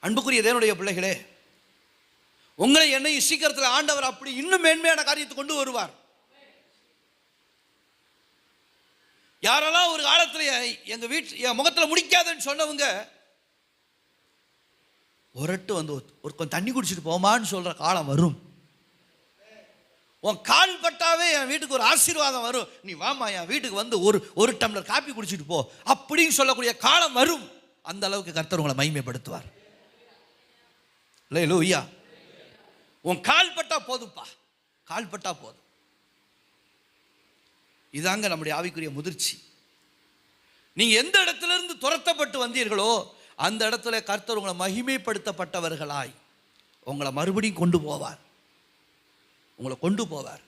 அன்புக்குரிய தேவனுடைய பிள்ளைகளே, உங்களை என்னை சீக்கிரத்தில் ஆண்டவர் அப்படி இன்னும் மேன்மையான காரியத்தை கொண்டு வருவார். யாரெல்லாம் ஒரு காலத்தில் என் முகத்தில் முடிக்காதுன்னு சொன்னவங்க ஒரட்டு வந்து ஒரு கொஞ்சம் தண்ணி குடிச்சிட்டு போமான்னு சொல்ற காலம் வரும். உன் கால் பட்டாவே என் வீட்டுக்கு ஒரு ஆசீர்வாதம் வரும். நீ வாமா என் வீட்டுக்கு வந்து ஒரு டம்ளர் காப்பி குடிச்சிட்டு போ அப்படின்னு சொல்லக்கூடிய காலம் வரும். அந்த அளவுக்கு கர்த்தர் உங்களை மகிமைப்படுத்துவார். அல்லேலூயா. உன் கால் பட்டா போதுப்பா, கால் பட்டா போதும். இதாங்க நம்முடைய ஆவிக்குரிய முதிர்ச்சி. நீங்க எந்த இடத்துல இருந்து துரத்தப்பட்டு வந்தீர்களோ அந்த இடத்துல கர்த்தர் உங்களை மகிமைப்படுத்தப்பட்டவர்களாய் உங்களை மறுபடியும் கொண்டு போவார். உங்களை கொண்டு போவார்.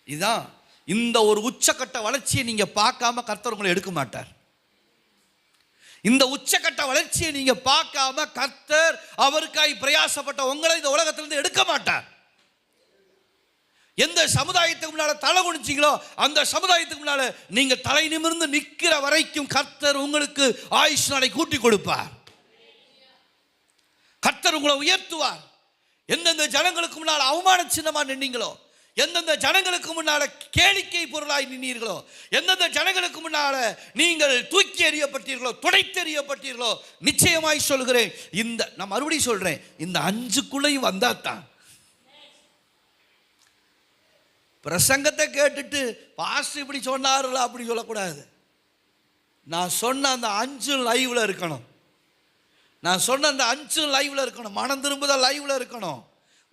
இதுதான். இந்த ஒரு உச்சக்கட்ட வளர்ச்சியை நீங்க பார்க்காம கர்த்தர் உங்களை எடுக்க மாட்டார். இந்த உச்சக்கட்ட வளர்ச்சியை நீங்க பார்க்காம கர்த்தர் அவருக்காய் பிரயாசப்பட்ட உங்களை இந்த உலகத்திலிருந்து எடுக்க மாட்டார். எந்த சமுதாயத்துக்கு முன்னால தலை குனிச்சிங்களோ அந்த சமுதாயத்துக்கு முன்னால நீங்க தலை நிமிர்ந்து நிற்கிற வரைக்கும் கர்த்தர் உங்களுக்கு ஆயுஷ் நாளை கூட்டி கொடுப்பார். கர்த்தர் உங்களை உயர்த்துவார். எந்தெந்த ஜனங்களுக்கு முன்னால் அவமான சின்னமா நின்னீங்களோ, எந்தெந்த ஜனங்களுக்கு முன்னால கேளிக்கை பொருளாய் நின்னீர்களோ, எந்தெந்த ஜனங்களுக்கு முன்னால நீங்கள் தூக்கி எறியப்பட்டீர்களோ, துடைத்தெறியப்பட்டீர்களோ, நிச்சயமாய் சொல்கிறேன், நான் மறுபடியும் சொல்றேன், இந்த 5க்குள்ளையும் வந்தா தான். பிரசங்கத்தை கேட்டுட்டு பாஸ்டர் இப்படி சொன்னாருல அப்படி சொல்லக்கூடாது. நான் சொன்ன அந்த 5 லைவ்ல இருக்கணும். நான் சொன்ன அந்த 5 லைவ்ல இருக்கணும். மனம் திரும்புதல் லைவ்ல இருக்கணும்.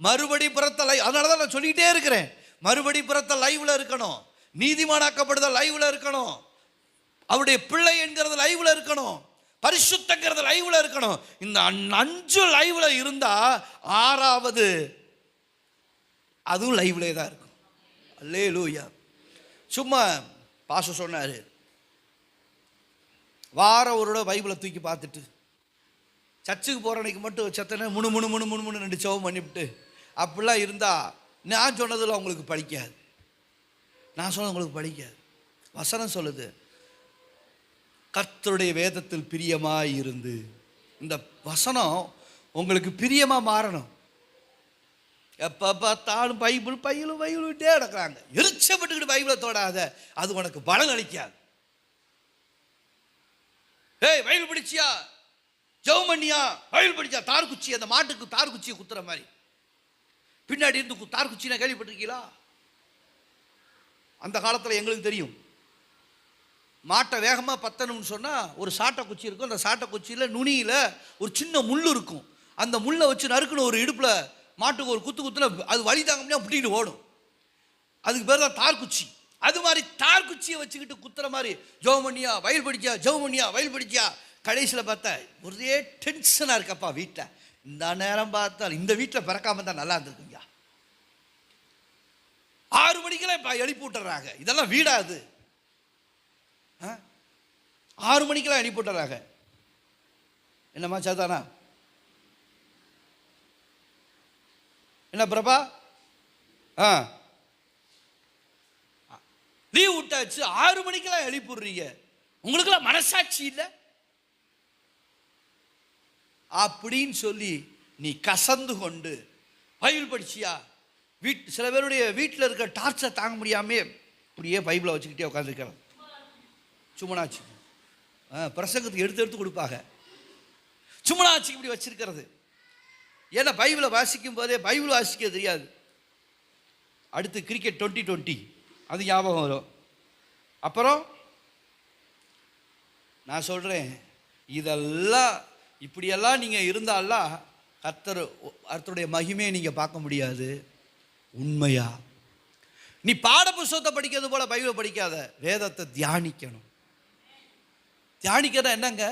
மறுபடி பிறத்த லைவ். அதனால தான் நான் சொல்லிக்கிட்டே இருக்கிறேன். மறுபடி பிறத்த லைவ்ல இருக்கணும். நீதிமானாக்கப்படுதல் லைவ்ல இருக்கணும். அவருடைய பிள்ளை என்கிறது லைவ்ல இருக்கணும். பரிசுத்தங்கிறது லைவ்ல இருக்கணும். இந்த 5 லைவ்ல இருந்தா 6வது அதுவும் லைவ்லே தான் இருக்கும். அல்லேலூயா. சும்மா பாஸ்டர் சொன்னாரு, வாரம் ஒரு பைபிளை தூக்கி பார்த்துட்டு சர்ச்சுக்கு போகிற அன்னைக்கு மட்டும் சத்தனை முணு 2 சவம் பண்ணிவிட்டு அப்படிலாம் இருந்தால் நான் சொன்னதில் உங்களுக்கு படிக்காது. நான் சொன்னது உங்களுக்கு படிக்காது. வசனம் சொல்லுது, கர்த்தருடைய வேதத்தில் பிரியமாய் இருந்து. இந்த வசனம் உங்களுக்கு பிரியமாக மாறணும். எப்போ பார்த்தாலும் பைபிள் விட்டே நடக்கிறாங்க. எரிச்சப்பட்டுக்கிட்டு பைபிளை தொடாத, அது உனக்கு பலன் அளிக்காது. ஏய் பைபிள் படிச்சியா, ஜெபம் பண்ணியா, பைபிள் படிச்சா, தார்குச்சி, அந்த மாட்டுக்கு தார்குச்சியை குத்துற மாதிரி பின்னாடி இருந்து தார்குச்சினா கேள்விப்பட்டிருக்கீங்களா? அந்த காலத்தில் எங்களுக்கு தெரியும். மாட்டை வேகமாக பத்தணும்னு சொன்னால் ஒரு சாட்டை குச்சி இருக்கும். அந்த சாட்டை குச்சியில் நுனியில் ஒரு சின்ன முள் இருக்கும். அந்த முள்ளை வச்சு நறுக்கணும். ஒரு இடுப்பில் மாட்டுக்கு ஒரு குத்துனா அது வலி தாங்க முடியாது, அப்படின்னு ஓடும். அதுக்கு பேர் தான் தார்குச்சி. அது மாதிரி தார்குச்சியை வச்சுக்கிட்டு குத்துற மாதிரி ஜெபம் பண்ணியா, வயல் படிச்சா, ஜெபம் பண்ணியா, வயல் படிச்சா. கடைசியில் பார்த்தா ஒரே டென்ஷனாக இருக்கப்பா வீட்டில். இந்த நேரம் பார்த்தால் இந்த வீட்டில் பிறக்காம தான் நல்லா இருந்திருக்குங்க. 6 மணிக்கெல்லாம் இப்போ எழுப்பி விட்டுறாங்க. இதெல்லாம் வீடாது. 6 மணிக்கெல்லாம் எழுப்பி விட்டுறாங்க. என்னம்மா சாதானா, என்ன பிரபா, லீவ் விட்டாச்சு, 6 மணிக்கெல்லாம் எழுப்பிடுறீங்க. உங்களுக்கெல்லாம் மனசாட்சி இல்லை அப்படின்னு சொல்லி நீ கசந்து கொண்டு பைபிள் படிச்சியா? சில பேருடைய வீட்டில் இருக்க டார்ச்சர் தாங்க முடியாமே இப்படியே பைபிளை வச்சுக்கிட்டே உட்காந்துருக்கிறேன். சும்மனாச்சு பிரசங்கத்துக்கு எடுத்து எடுத்து கொடுப்பாங்க. சும்மனாச்சுக்கு இப்படி வச்சிருக்கிறது. ஏன்னா பைபிளை வாசிக்கும் போதே பைபிள் வாசிக்க தெரியாது. அடுத்து கிரிக்கெட் 2020 அது ஞாபகம் வரும். அப்புறம் நான் சொல்கிறேன், இதெல்லாம் இப்படியெல்லாம் நீங்கள் இருந்தாலாம் கர்த்தருடைய மகிமையை நீங்கள் பார்க்க முடியாது. உண்மையா நீ பாட புஸ்தகத்தை படிக்கிறது போல பைபிளை படிக்காத, வேதத்தை தியானிக்கணும். தியானிக்கிறதா என்னங்க?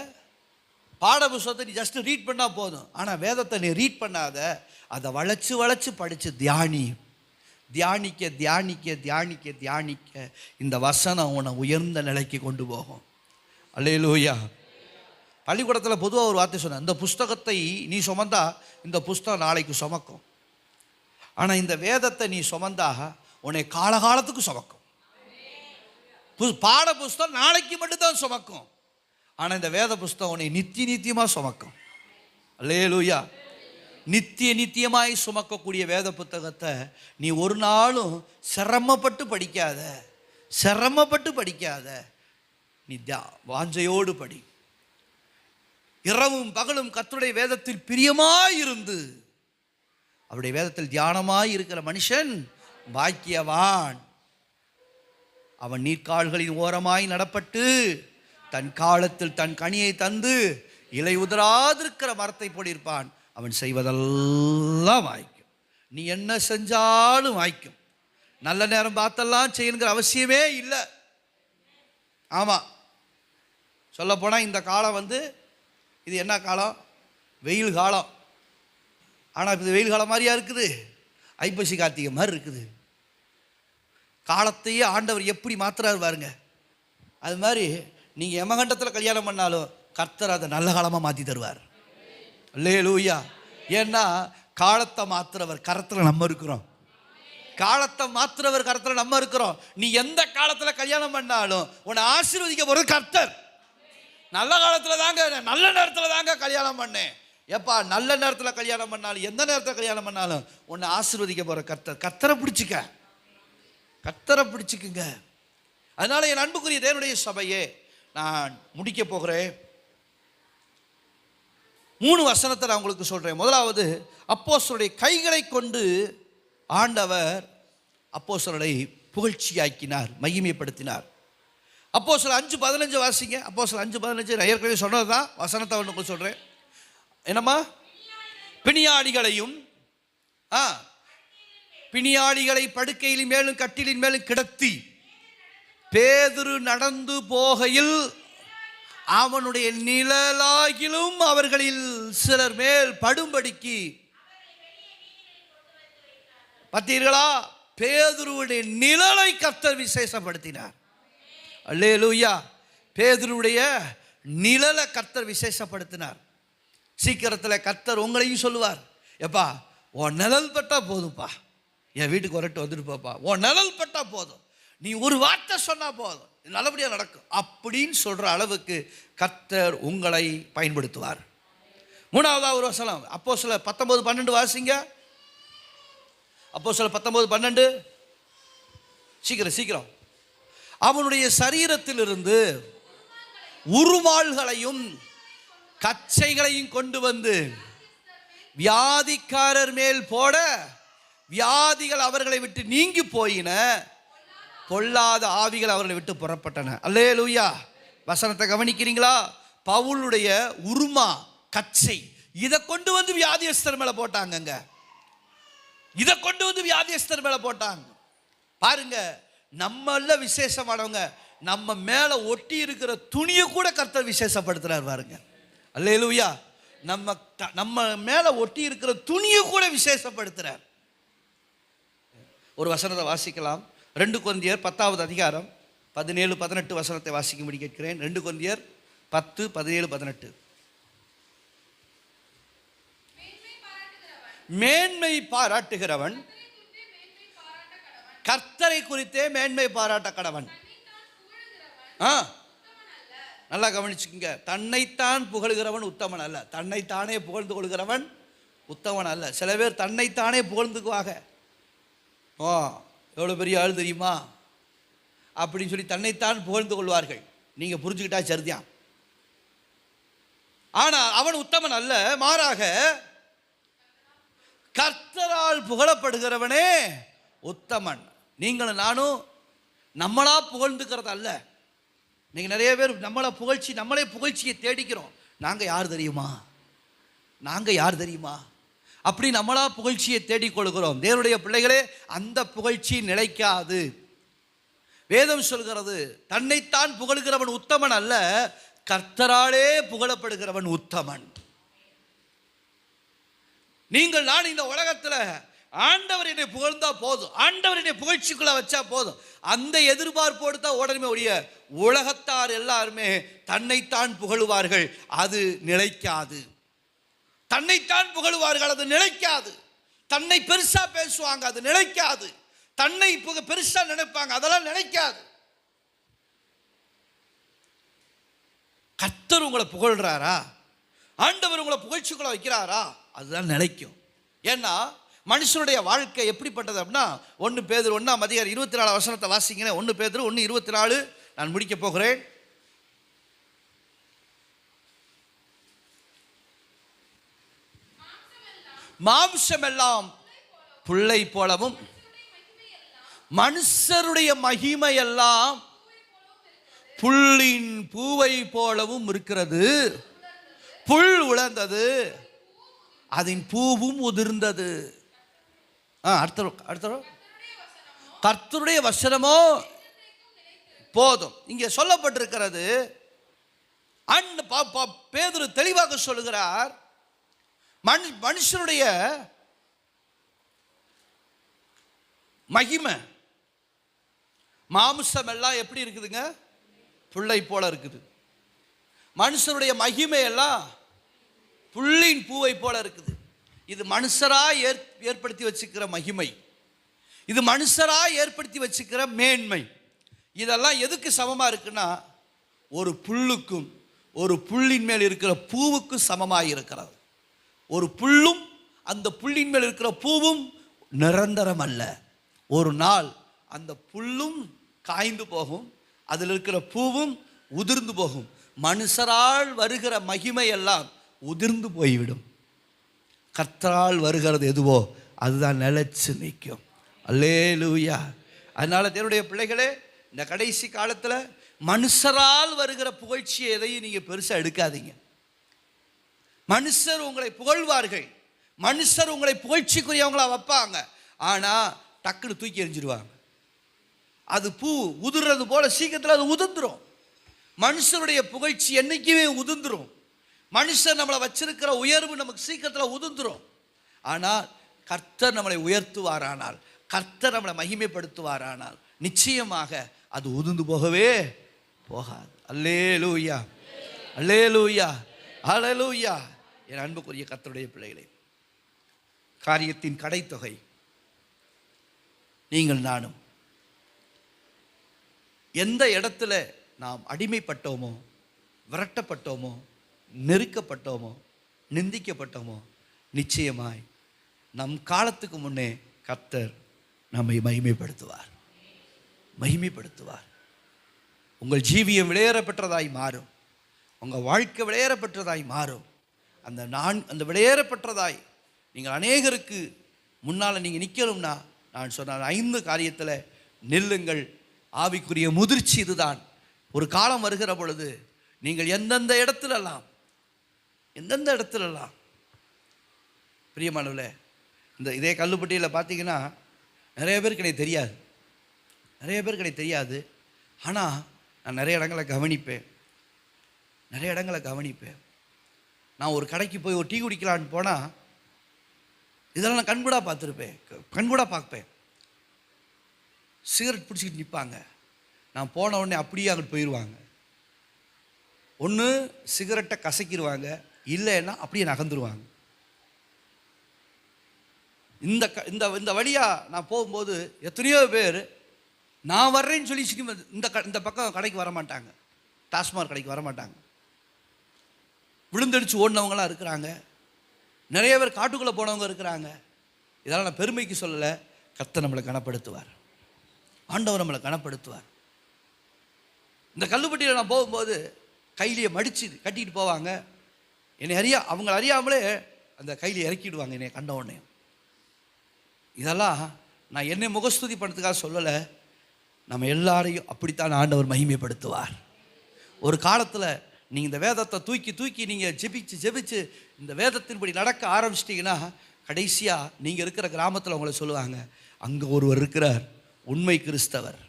பாட புஸ்தகத்தை நீ ஜஸ்ட் ரீட் பண்ணால் போதும். ஆனால் வேதத்தை நீ ரீட் பண்ணாத, அதை வளைச்சு வளைச்சு படித்து தியானி. தியானிக்க தியானிக்க தியானிக்க தியானிக்க இந்த வசனம் உன்னை உயர்ந்த நிலைக்கு கொண்டு போகும். அல்லேலூயா. பள்ளிக்கூடத்தில் பொதுவாக ஒரு வார்த்தை சொன்னேன், இந்த புஸ்தகத்தை நீ சுமந்தா இந்த புஸ்தகம் நாளைக்கு சுமக்கும். ஆனால் இந்த வேதத்தை நீ சுமந்தா உன்னை காலகாலத்துக்கு சுமக்கும். பாட புஸ்தகம் நாளைக்கு மட்டும்தான் சுமக்கும். ஆனால் இந்த வேத புஸ்தகம் உன்னை நித்தியமாக சுமக்கும். அல்லேலூயா. நித்தியமாய் சுமக்கக்கூடிய வேத புத்தகத்தை நீ ஒரு நாளும் சிரமப்பட்டு படிக்காத. நீ வாஞ்சையோடு படி. இரவும் பகலும் கர்த்தருடைய வேதத்தில் பிரியமாயிருந்து அவருடைய வேதத்தில் தியானமாய் இருக்கிற மனுஷன் பாக்கியவான். அவன் நீர்க்கால்களின் ஓரமாய் நடப்பட்டு தன் காலத்தில் தன் கனியை தந்து இலை உதிராதிருக்கிற மரத்தை போலிருப்பான். அவன் செய்வதெல்லாம் வாய்க்கும். நீ என்ன செஞ்சாலும் வாய்க்கும். நல்ல நேரம் பார்த்தெல்லாம் செய்யணுங்கிற அவசியமே இல்லை. ஆமாம், சொல்லப்போனால் இந்த காலம் இது என்ன காலம்? வெயில் காலம். ஆனால் இது வெயில் காலம் மாதிரியா இருக்குது? ஐப்பசி கார்த்திகை மாதிரி இருக்குது. காலத்தையே ஆண்டவர் எப்படி மாத்துறாரு பாருங்க. அது மாதிரி நீங்கள் யமகண்டத்தில் கல்யாணம் பண்ணாலும் கர்த்தர் அதை நல்ல காலமாக மாற்றி தருவார். அல்லேலூயா. ஏன்னா காலத்தை மாத்துறவர் கரத்தில் நம்ம இருக்கிறோம். காலத்தை மாத்துறவர் கரத்தில் நம்ம இருக்கிறோம். நீ எந்த காலத்தில் கல்யாணம் பண்ணாலும் உன்னை ஆசீர்வதிக்க போகிறது கர்த்தர். நல்ல காலத்தில் தாங்க, நல்ல நேரத்தில் தாங்க கல்யாணம் பண்ணேன். எப்பா நல்ல நேரத்தில் கல்யாணம் பண்ணாலும் எந்த நேரத்தில் கல்யாணம் பண்ணாலும் உன்னை ஆசீர்வதிக்க போகிற கர்த்தர். கர்த்தரை பிடிச்சிக்குங்க. அதனால என் அன்புக்குரிய தேவனுடைய சபையே, நான் முடிக்க போகிறேன். 3 வசனத்தை நான் உங்களுக்கு சொல்கிறேன். முதலாவது, அப்போஸ்தலருடைய கைகளை கொண்டு ஆண்டவர் அப்போஸ்தலரை புகழ்ச்சியாக்கினார், மகிமைப்படுத்தினார். அப்போஸ்தலர் 5:15 வாசிங்க. அப்போஸ்தலர் 5:15 நான் ஏற்கனவே சொன்னது தான். வசனத்தை உங்களுக்கு சொல்கிறேன். என்னம்மா? பிணியாளிகளை படுக்கையின் மேலும் கட்டிலின் மேலும் கிடத்தி பேதுரு நடந்து போகையில் அவனுடைய நிழலாகிலும் அவர்களில் சிலர் மேல் படும்படிக்கு. பார்த்தீர்களா? பேதுருவுடைய நிழலை கர்த்தர் விசேஷப்படுத்தினார். அல்லேலூயா. பேதுருவுடைய நிழலை கர்த்தர் விசேஷப்படுத்தினார். சீக்கிரத்தில் கர்த்தர் உங்களையும் சொல்லுவார், எப்பா உன் நிழல் பட்டா போதும்ப்பா, என் வீட்டுக்கு வரட்டு வந்துட்டு போப்பா, உன் நிழல் பட்டா போதும், நீ ஒரு வார்த்தை சொன்னா போதும், நல்லபடியாக நடக்கும் அப்படின்னு சொல்கிற அளவுக்கு கர்த்தர் உங்களை பயன்படுத்துவார். 3வது ஒரு வசனம், அப்போஸ்தலர் 19:12 வாசிங்க. அப்போஸ்தலர் 19:12. சீக்கிரம். அவனுடைய சரீரத்திலிருந்து உருமால்களையும் கச்சைகளையும் கொண்டு வந்து வியாதிக்காரர் மேல் போட வியாதிகள் அவர்களை விட்டு நீங்கி போயின, பொல்லாத ஆவிகள் அவர்களை விட்டு புறப்பட்டன. அல்லேலூயா. வசனத்தை கவனிக்கிறீங்களா? பவுலுடைய உருமா கச்சை இதை கொண்டு வந்து வியாதியஸ்தர் மேல போட்டாங்க. இதை கொண்டு வந்து வியாதியஸ்தர் மேல போட்டாங்க. பாருங்க, நம்மள விசேஷமானவங்க நம்ம மேல ஒட்டி இருக்கிற துணியை கூட கர்த்தர் விசேஷப்படுத்துறாரு பாருங்க. அல்லேலூயா. நம்ம மேலே ஒட்டி இருக்கிற துணியை கூட விசேஷப்படுத்துகிறார். ஒரு வசனத்தை வாசிக்கலாம். 2 கொரிந்தியர் 10வது அதிகாரம் 17-18 வசனத்தை வாசிக்கும்படி கேட்கிறேன். 2 கொரிந்தியர் 10, 17, 18. மேன்மை பாராட்டுகிறவன் கர்த்தரை குறித்தே மேன்மை பாராட்ட கடவன். நல்லா கவனிச்சுக்கங்க. தன்னைத்தான் புகழுகிறவன் உத்தமன் அல்ல. தன்னைத்தானே புகழ்ந்து கொள்கிறவன் உத்தமன் அல்ல. சில பேர் தன்னைத்தானே புகழ்ந்துக்குவாங்க. எவ்வளோ பெரிய ஆள் தெரியுமா அப்படின்னு சொல்லி தன்னைத்தான் புகழ்ந்து கொள்வார்கள். நீங்கள் புரிஞ்சுக்கிட்டா சரிதான். ஆனால் அவன் உத்தமன் அல்ல, மாறாக கர்த்தரால் புகழப்படுகிறவனே உத்தமன். நீங்களும் நானும் நம்மளா புகழ்ந்துக்கிறது அல்ல. நீங்கள் நிறைய பேர் நம்மளே புகழ்ச்சியை தேடிக்கிறோம். நாங்கள் யார் தெரியுமா அப்படி நம்மளா புகழ்ச்சியை தேடிக்கொள்கிறோம். தேவனுடைய பிள்ளைகளே, அந்த புகழ்ச்சி நிலைக்காது. வேதம் சொல்கிறது, தன்னைத்தான் புகழ்கிறவன் உத்தமன் அல்ல, கர்த்தராலே புகழப்படுகிறவன் உத்தமன். நான் இந்த உலகத்தில் ஆண்டவர் என்னை புகழ்ந்தா போதும், ஆண்டவர் என்னை புகழ்ச்சிக்குள்ள வச்சா போதும், அந்த எதிர்பார்ப்போடு தான் உடனே உடைய உலகத்தார் எல்லாருமே தன்னைத்தான் புகழுவார்கள். அது நிலைக்காது. தன்னைத்தான் புகழுவார்கள், அது நிலைக்காது. தன்னை பெருசா பேசுவாங்க, அது நிலைக்காது. தன்னை பெருசா நினைப்பாங்க, அதெல்லாம் நிலைக்காது. கர்த்தர் உங்களை புகழ்றாரா, ஆண்டவர் உங்களை புகழ்ச்சிக்குள்ள வைக்கிறாரா, அதுதான் நிலைக்கும். ஏன்னா மனுஷனுடைய வாழ்க்கை எப்படிப்பட்டது அப்படின்னா, 1 பேதுரு 1ஆம் அதிகாரம் 24 வசனத்தை வாசிங்க. 1 பேதுரு 1:24 நான் முடிக்க போகிறேன். மாம்சமெல்லாம் புல்லை போலவும் மனுஷருடைய மகிமை எல்லாம் புல்லின் பூவை போலவும் இருக்கிறது. புல் உலர்ந்தது, அதன் பூவும் உதிர்ந்தது. கர்த்தருடைய வசனமோ போதும். இங்கே சொல்லப்பட்டிருக்கிறது. பேதுரு தெளிவாக சொல்லுகிறார், மனுஷனுடைய மகிமை மாம்சம் எல்லாம் எப்படி இருக்குதுங்க? புல்லை போல இருக்குது. மனுஷனுடைய மகிமை எல்லாம் புல்லின் பூவை போல இருக்குது. இது மனுஷரா ஏற்படுத்தி வச்சுக்கிற மகிமை, இது மனுஷரா ஏற்படுத்தி வச்சுக்கிற மேன்மை. இதெல்லாம் எதுக்கு சமமா இருக்குன்னா, ஒரு புல்லுக்கும் ஒரு புல்லின் மேல் இருக்கிற பூவுக்கும் சமமாக இருக்கிறது. ஒரு புல்லும் அந்த புல்லின் மேல் இருக்கிற பூவும் நிரந்தரம் அல்ல. ஒரு நாள் அந்த புல்லும் காய்ந்து போகும், அதில் இருக்கிற பூவும் உதிர்ந்து போகும். மனுஷரால் வருகிற மகிமை எல்லாம் உதிர்ந்து போய்விடும். கர்த்தரால் வருகிறது எதுவோ அதுதான் நிலைச்சு நிற்கும். அல்லேலூயா. அதனால தேவனுடைய பிள்ளைகளே, இந்த கடைசி காலத்தில் மனுஷரால் வருகிற புகழ்ச்சியை எதையும் நீங்கள் பெருசாக எடுக்காதீங்க. மனுஷர் உங்களை புகழ்வார்கள், மனுஷர் உங்களை புகழ்ச்சிக்குரியவங்களா வைப்பாங்க. ஆனால் டக்குன்னு தூக்கி எறிஞ்சிடுவாங்க. அது பூ உதிர்றது போல சீக்கிரத்தில் அது உதிர்ந்துடும். மனுஷருடைய புகழ்ச்சி என்னைக்குமே உதிர்ந்துடும். மனுஷன் நம்மளை வச்சிருக்கிற உயர்வு நமக்கு சீக்கிரத்தில் உதிர்ந்துடும். ஆனால் கர்த்தர் நம்மளை உயர்த்துவாரானால், கர்த்தர் நம்மளை மகிமைப்படுத்துவாரானால் நிச்சயமாக அது உதிர்ந்து போகவே போகாது. அல்லேலூயா, அல்லேலூயா, அல்லேலூயா. என் அன்புக்குரிய கர்த்தருடைய பிள்ளைகளே, காரியத்தின் கடைத்தொகை நீங்கள் நானும் எந்த இடத்துல நாம் அடிமைப்பட்டோமோ, விரட்டப்பட்டோமோ, நெருக்கப்பட்டோமோ, நிந்திக்கப்பட்டோமோ, நிச்சயமாய் நம் காலத்துக்கு முன்னே கர்த்தர் நம்மை மகிமைப்படுத்துவார், மகிமைப்படுத்துவார். உங்கள் ஜீவியம் விளையேறப்பெற்றதாய் மாறும், உங்கள் வாழ்க்கை விளையேறப்பெற்றதாய் மாறும். அந்த விளையேறப்பெற்றதாய் நீங்கள் அநேகருக்கு முன்னால் நீங்கள் நிற்கணும்னா, நான் சொன்ன 5 காரியத்தில் நில்லுங்கள். ஆவிக்குரிய முதிர்ச்சி இதுதான். ஒரு காலம் வருகிற பொழுது நீங்கள் எந்தெந்த இடத்துலலாம் பிரியமானவர்களே, இதே கல்லுப்பட்டியில் பார்த்தீங்கன்னா நிறைய பேருக்கு எனக்கு தெரியாது. ஆனால் நான் நிறைய இடங்களை கவனிப்பேன். நான் ஒரு கடைக்கு போய் ஒரு டீ குடிக்கலான்னு போனால் இதெல்லாம் நான் கண்கூடாக பார்த்துருப்பேன், கண்கூடாக பார்ப்பேன். சிகரெட் பிடிச்சிக்கிட்டு நிற்பாங்க. நான் போன உடனே அப்படியே அங்கிட்டு போயிடுவாங்க. ஒன்று சிகரெட்டை கசக்கிடுவாங்க, இல்லைன்னா அப்படியே நகர்ந்துருவாங்க. இந்த இந்த இந்த வழியாக நான் போகும்போது எத்தனையோ பேர் நான் வர்றேன்னு சொல்லி இந்த பக்கம் கடைக்கு வர மாட்டாங்க, டாஸ்மாக் கடைக்கு வர மாட்டாங்க. விழுந்தடிச்சு ஓடினவங்களாம் இருக்கிறாங்க. நிறைய பேர் காட்டுக்குள்ளே போனவங்க இருக்கிறாங்க. இதெல்லாம் நான் பெருமைக்கு சொல்லலை. கர்த்தர் நம்மளை கனப்படுத்துவார், ஆண்டவர் நம்மளை கனப்படுத்துவார். இந்த கல்லுப்பட்டியில் நான் போகும்போது கையிலேயே மடித்து கட்டிட்டு போவாங்க. என்னை அவங்கள அறியாமலே அந்த கையில் இறக்கிடுவாங்க என்னை கண்ட உடனே. இதெல்லாம் நான் என்னை முகஸ்துதி பண்ணுறதுக்காக சொல்லலை. நம்ம எல்லாரையும் அப்படித்தான் ஆண்டவர் மகிமைப்படுத்துவார். ஒரு காலத்தில் நீங்கள் இந்த வேதத்தை தூக்கி நீங்கள் ஜெபிச்சு இந்த வேதத்தின்படி நடக்க ஆரம்பிச்சிட்டிங்கன்னா கடைசியாக நீங்கள் இருக்கிற கிராமத்தில் உங்களை சொல்லுவாங்க, அங்கே ஒருவர் இருக்கிறார் உண்மை கிறிஸ்தவர்,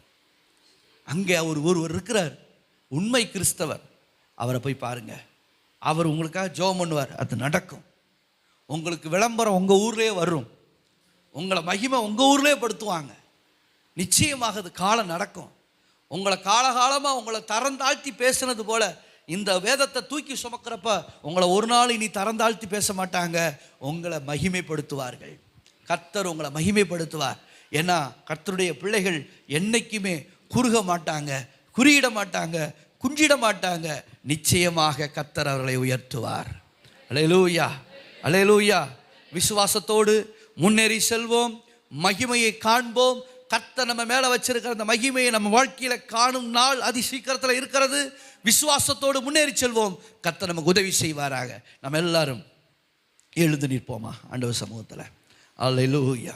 அங்கே ஒருவர் இருக்கிறார் உண்மை கிறிஸ்தவர், அவரை போய் பாருங்கள், அவர் உங்களுக்காக ஜெபம் பண்ணுவார், அது நடக்கும். உங்களுக்கு விளம்பரம் உங்கள் ஊர்லேயே வரும், உங்களை மகிமை உங்கள் ஊர்லேயே படுத்துவாங்க. நிச்சயமாக அது காலம் நடக்கும். உங்களை காலகாலமாக உங்களை தரந்தாழ்த்தி பேசுனது போல இந்த வேதத்தை தூக்கி சுமக்கிறப்ப உங்களை ஒரு நாள் இனி தரந்தாழ்த்தி பேச மாட்டாங்க, உங்களை மகிமைப்படுத்துவார்கள். கர்த்தர் உங்களை மகிமைப்படுத்துவார். ஏன்னா கர்த்தருடைய பிள்ளைகள் என்னைக்குமே குறுக மாட்டாங்க, குறியிட மாட்டாங்க, குஞ்சிட மாட்டாங்க. நிச்சயமாக கர்த்தர் அவர்களை உயர்த்துவார். அல்லேலூயா, அல்லேலூயா. விசுவாசத்தோடு முன்னேறி செல்வோம், மகிமையை காண்போம். கர்த்தர் நம்ம மேலே வச்சிருக்கிற அந்த மகிமையை நம்ம வாழ்க்கையில் காணும் நாள் அதி சீக்கிரத்தில் இருக்கிறது. விசுவாசத்தோடு முன்னேறி செல்வோம். கர்த்தர் நமக்கு உதவி செய்வாராக. நம்ம எல்லாரும் எழுந்து நிற்போமா ஆண்டவர் சமூகத்தில். அல்லேலூயா.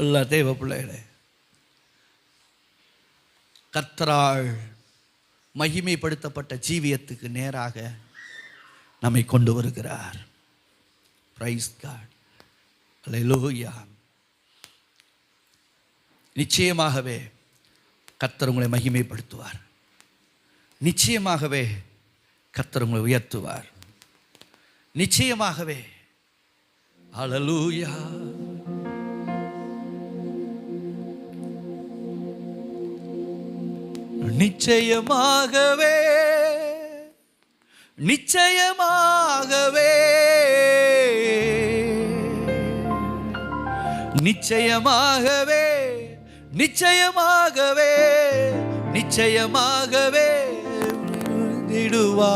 எல்லா தேவ பிள்ளைகளே, கர்த்தரால் மகிமைப்படுத்தப்பட்ட ஜீவியத்துக்கு நேராக நம்மை கொண்டு வருகிறார். Praise God. அல்லேலூயா. நிச்சயமாகவே கர்த்தர் உங்களை மகிமைப்படுத்துவார். நிச்சயமாகவே கர்த்தர் உங்களை உயர்த்துவார். நிச்சயமாகவே. அல்லேலூயா. நிச்சயமாகவே, நிச்சயமாகவே, நிச்சயமாகவே, நிச்சயமாகவே, நிச்சயமாகவே விடுவா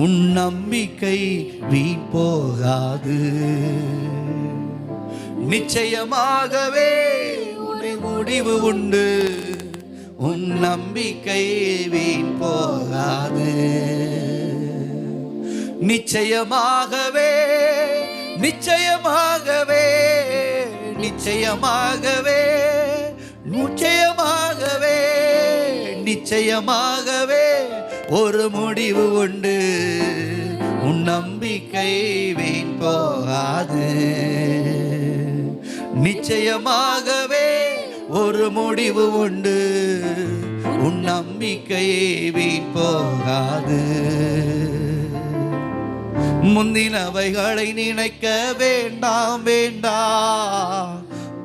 உன் நம்பிக்கை வீண் போகாது. நிச்சயமாகவே உன்னை முடிவு உண்டு, உன் நம்பிக்கை வீண் போகாது. நிச்சயமாகவே, நிச்சயமாகவே, நிச்சயமாகவே, நிச்சயமாகவே, நிச்சயமாகவே ஒரு முடிவு உண்டு, உன் நம்பிக்கை வீண் போகாது. நிச்சயமாகவே ஒரு முடிவு உண்டு, உன் நம்பிக்கை வீண் போகாது. முந்தினவைகளை நினைக்க வேண்டாம் வேண்டாம்,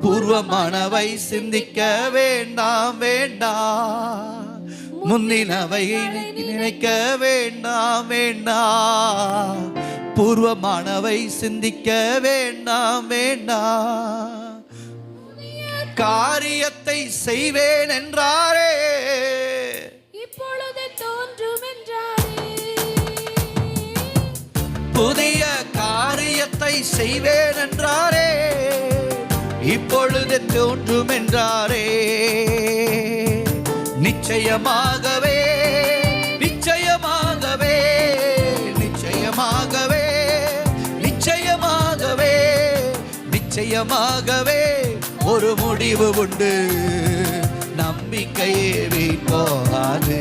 பூர்வமானவை சிந்திக்க வேண்டாம் வேண்டாம். முந்தினவைகளை நினைக்க வேண்டாம் வேண்டாம், பூர்வமானவை சிந்திக்க வேண்டாம் வேண்டாம். காரியத்தை செய்வேன் என்றாரே, இப்பொழுது தோன்றும் என்றாரே. புதிய காரியத்தை செய்வேன் என்றாரே, இப்பொழுது தோன்றும் என்றாரே. நிச்சயமாகவே, நிச்சயமாகவே, நிச்சயமாகவே, நிச்சயமாகவே, நிச்சயமாகவே ஒரு முடிவு உண்டு, நம்பிக்கையே வீண் போகாது.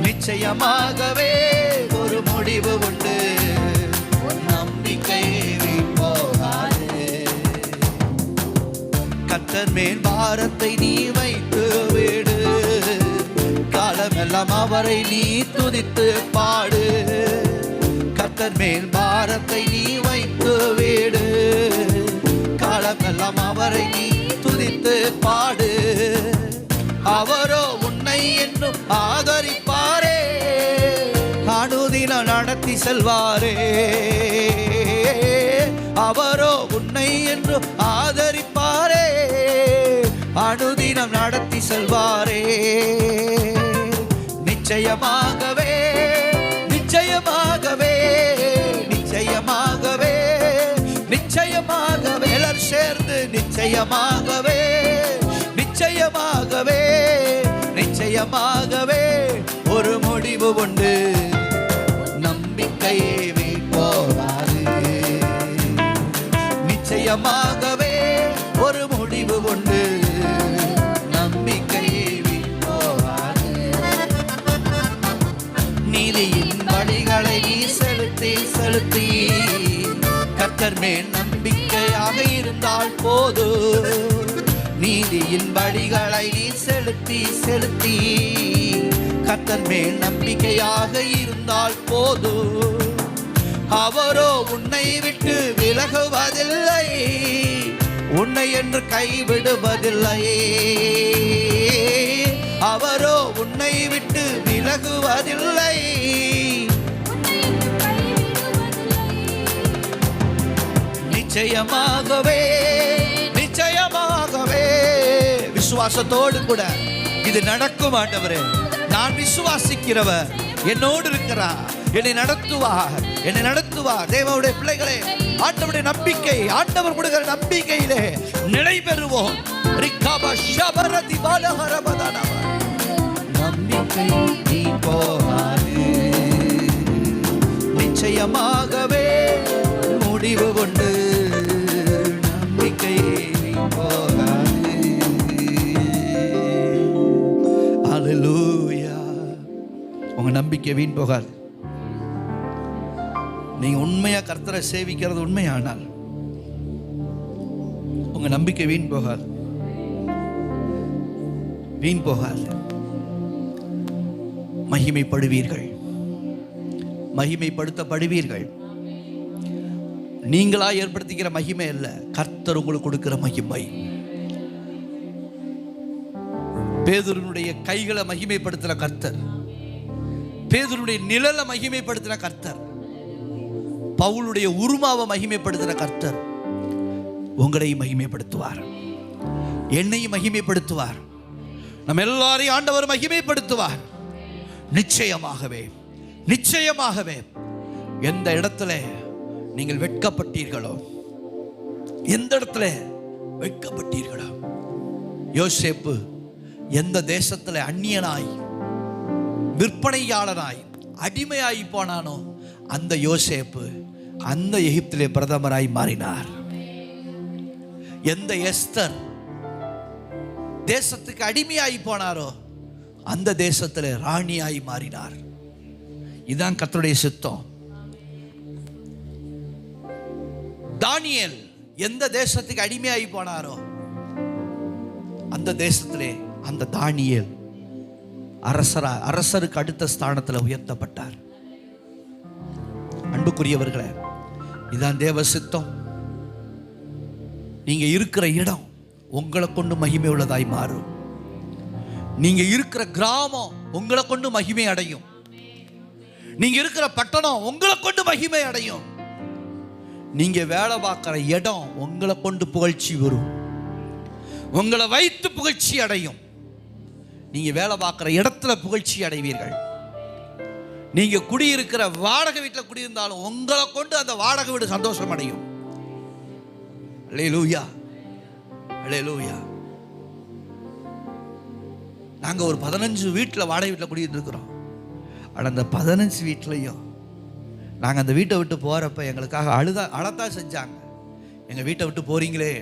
நிச்சயமாகவே ஒரு முடிவு உண்டு, நம்பிக்கையே வீண் போகாது. கர்த்தர் மேல் பாரத்தை நீ வைத்து விடு, கால காலமெல்லாம் அவரை நீ துதித்து பாடு. கர்த்தர் மேல் பாரத்தை நீ வைத்து வீடு. காலமெல்லாம் அவரை நீ துதித்து பாடு. அவரோ உன்னை என்றும் ஆதரிப்பாரே, அனுதினம் நடத்தி செல்வாரே. அவரோ உன்னை என்றும் ஆதரிப்பாரே, அனுதினம் நடத்தி செல்வாரே. நிச்சயமாகவே நிச்சயமாகவே நிச்சயமாகவே நிச்சயமாகவே எல்லாரும் சேர்ந்து நிச்சயமாகவே நிச்சயமாகவே நிச்சயமாகவே ஒரு முடிவு உண்டு. நம்பிக்கை போகாது. நிச்சயமாகவே ஒரு முடிவு உண்டு. நம்பிக்கை போகாது. நீதியின் வழிகளை நீ செலுத்தி செலுத்தி கர்த்தர் மேல் நம்பிக்கையாக இருந்தால் போது. நீதியின் வழிகளை நீ செலுத்தி செலுத்தி கர்த்தர் மேல் நம்பிக்கையாக இருந்தால் போது. அவரோ உன்னை விட்டு விலகுவதில்லை, உன்னை என்று கைவிடுவதில்லை. அவரோ உன்னை விட்டு விலகுவதில்லை. நிச்சயமாகவே நிச்சயமாகவே விசுவாசத்தோடு கூட இது நடக்கும். ஆண்டவரே, நான் விசுவாசிக்கிறவர் என்னோடு இருக்கிறார், என்னை நடத்துவார், என்னை நடத்துவார். தேவனுடைய பிள்ளைகளே, ஆண்டவருடைய நம்பிக்கை, ஆண்டவர் கொடுக்கிற நம்பிக்கையிலே நிலை பெறுவோம். நம்பிக்கை நீ போகாது. நிச்சயமாகவே முடிவு கொண்டு. நம்பிக்கை நீ போகாது. அல்லேலூயா. உங்க நம்பிக்கை வீண் போகாது. நீங்க உண்மையா கர்த்தரை சேவிக்கிறது உண்மையானால் உங்க நம்பிக்கை வீண் போகாது, வீண் போகாது. மகிமைப்படுவீர்கள், மகிமைப்படுத்தப்படுவீர்கள். நீங்களா ஏற்படுத்திக்கிற மகிமை அல்ல, கர்த்தர் உங்களுக்கு கொடுக்கிற மகிமை. பேதுருனுடைய கைகளை மகிமைப்படுத்தின கர்த்தர், பேதுருனுடைய நிழலை மகிமைப்படுத்தின கர்த்தர், பவுலுடைய உருமாவை மகிமைப்படுத்தின கர்த்தர் உங்களையும் மகிமைப்படுத்துவார், என்னையும் மகிமைப்படுத்துவார், நம்ம எல்லாரையும் ஆண்டவர் மகிமைப்படுத்துவார். நிச்சயமாகவே நிச்சயமாகவே. எந்த இடத்துல நீங்கள் வெட்கப்பட்டீர்களோ, எந்த இடத்துல வெட்கப்பட்டீர்களோ, யோசேப்பு எந்த தேசத்துல அந்நியனாய் விற்பனையாளனாய் அடிமையாய் போனானோ, அந்த யோசேப்பு அந்த எகிப்திலே பிரதமராய் மாறினார். எந்த எஸ்தர் தேசத்துக்கு அடிமையாய் போனாரோ, அந்த தேசத்துல ராணியாய் மாறினார். இதுதான் கர்த்தருடைய சித்தம். தானியேல் எந்த தேசத்துக்கு அடிமையாகி போனாரோ, அந்த தேசத்திலே அந்த தானியேல் அரசருக்கு அடுத்த ஸ்தானத்தில் உயர்த்தப்பட்டார். அன்புக்குரியவர்களே, இதான் தேவ சித்தம். நீங்க இருக்கிற இடம் உங்களை கொண்டு மகிமை உள்ளதாய் மாறும். நீங்க இருக்கிற கிராமம் உங்களை கொண்டு மகிமை அடையும். நீங்க இருக்கிற பட்டணம் உங்களை கொண்டு மகிமை அடையும். நீங்க வேலை பார்க்கிற இடம் உங்களை கொண்டு புகழ்ச்சி வரும், உங்களை வைத்து புகழ்ச்சி அடையும். நீங்க வேலை பார்க்கிற இடத்துல புகழ்ச்சி அடைவீர்கள். நீங்க குடியிருக்கிற வாடகை வீட்டில் குடியிருந்தாலும் உங்களை கொண்டு அந்த வாடகை வீடு சந்தோஷம் அடையும். அல்லேலூயா, அல்லேலூயா. நாங்க ஒரு 15 வீட்டில் வாடகை வீட்டில் குடியிருக்கிறோம். ஆனால் அந்த 15 வீட்லையும் நாங்கள் அந்த வீட்டை விட்டு போகிறப்ப எங்களுக்காக அழத்தான் செஞ்சாங்க. எங்கள் வீட்டை விட்டு போகிறீங்களே,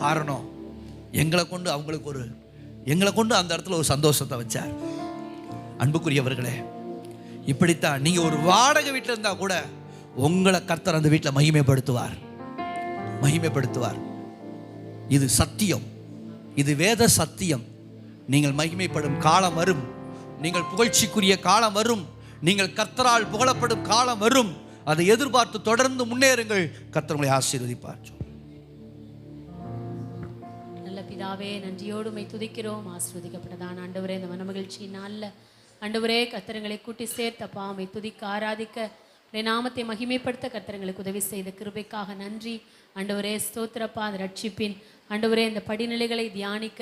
காரணம் எங்களை கொண்டு அந்த இடத்துல ஒரு சந்தோஷத்தை வச்சார். அன்புக்குரியவர்களே, இப்படித்தான் நீங்கள் ஒரு வாடகை வீட்டில் இருந்தால் கூட உங்களை கர்த்தர் அந்த வீட்டில் மகிமைப்படுத்துவார். இது சத்தியம், இது வேத சத்தியம். நீங்கள் மகிமைப்படும் காலம் வரும், நீங்கள் புகழ்ச்சிக்குரிய காலம் வரும், நீங்கள் கர்த்தரால் புகழப்படும் காலம் வரும். அதை எதிர்பார்த்து தொடர்ந்து முன்னேறுங்கள். கர்த்தர் உங்களை ஆசீர்வதிப்பார். நல்ல பிதாவே, நன்றியோடு உம்மை துதிக்கிறோம். ஆசீர்வதிக்கப்பட்டதான ஆண்டவரே, இந்த மனமகிழ்ச்சி நாளில் ஆண்டவரே கர்த்தரங்களை கூட்டி சேர்த்தப்பா, உம்மை துதிக்க ஆராதிக்க உடைய நாமத்தை மகிமைப்படுத்த கர்த்தரங்களுக்கு உதவி செய்த கிருபைக்காக நன்றி ஆண்டவரே. ஸ்தோத்திரப்பா, அந்த ரட்சிப்பின் ஆண்டவரே இந்த படிநிலைகளை தியானிக்க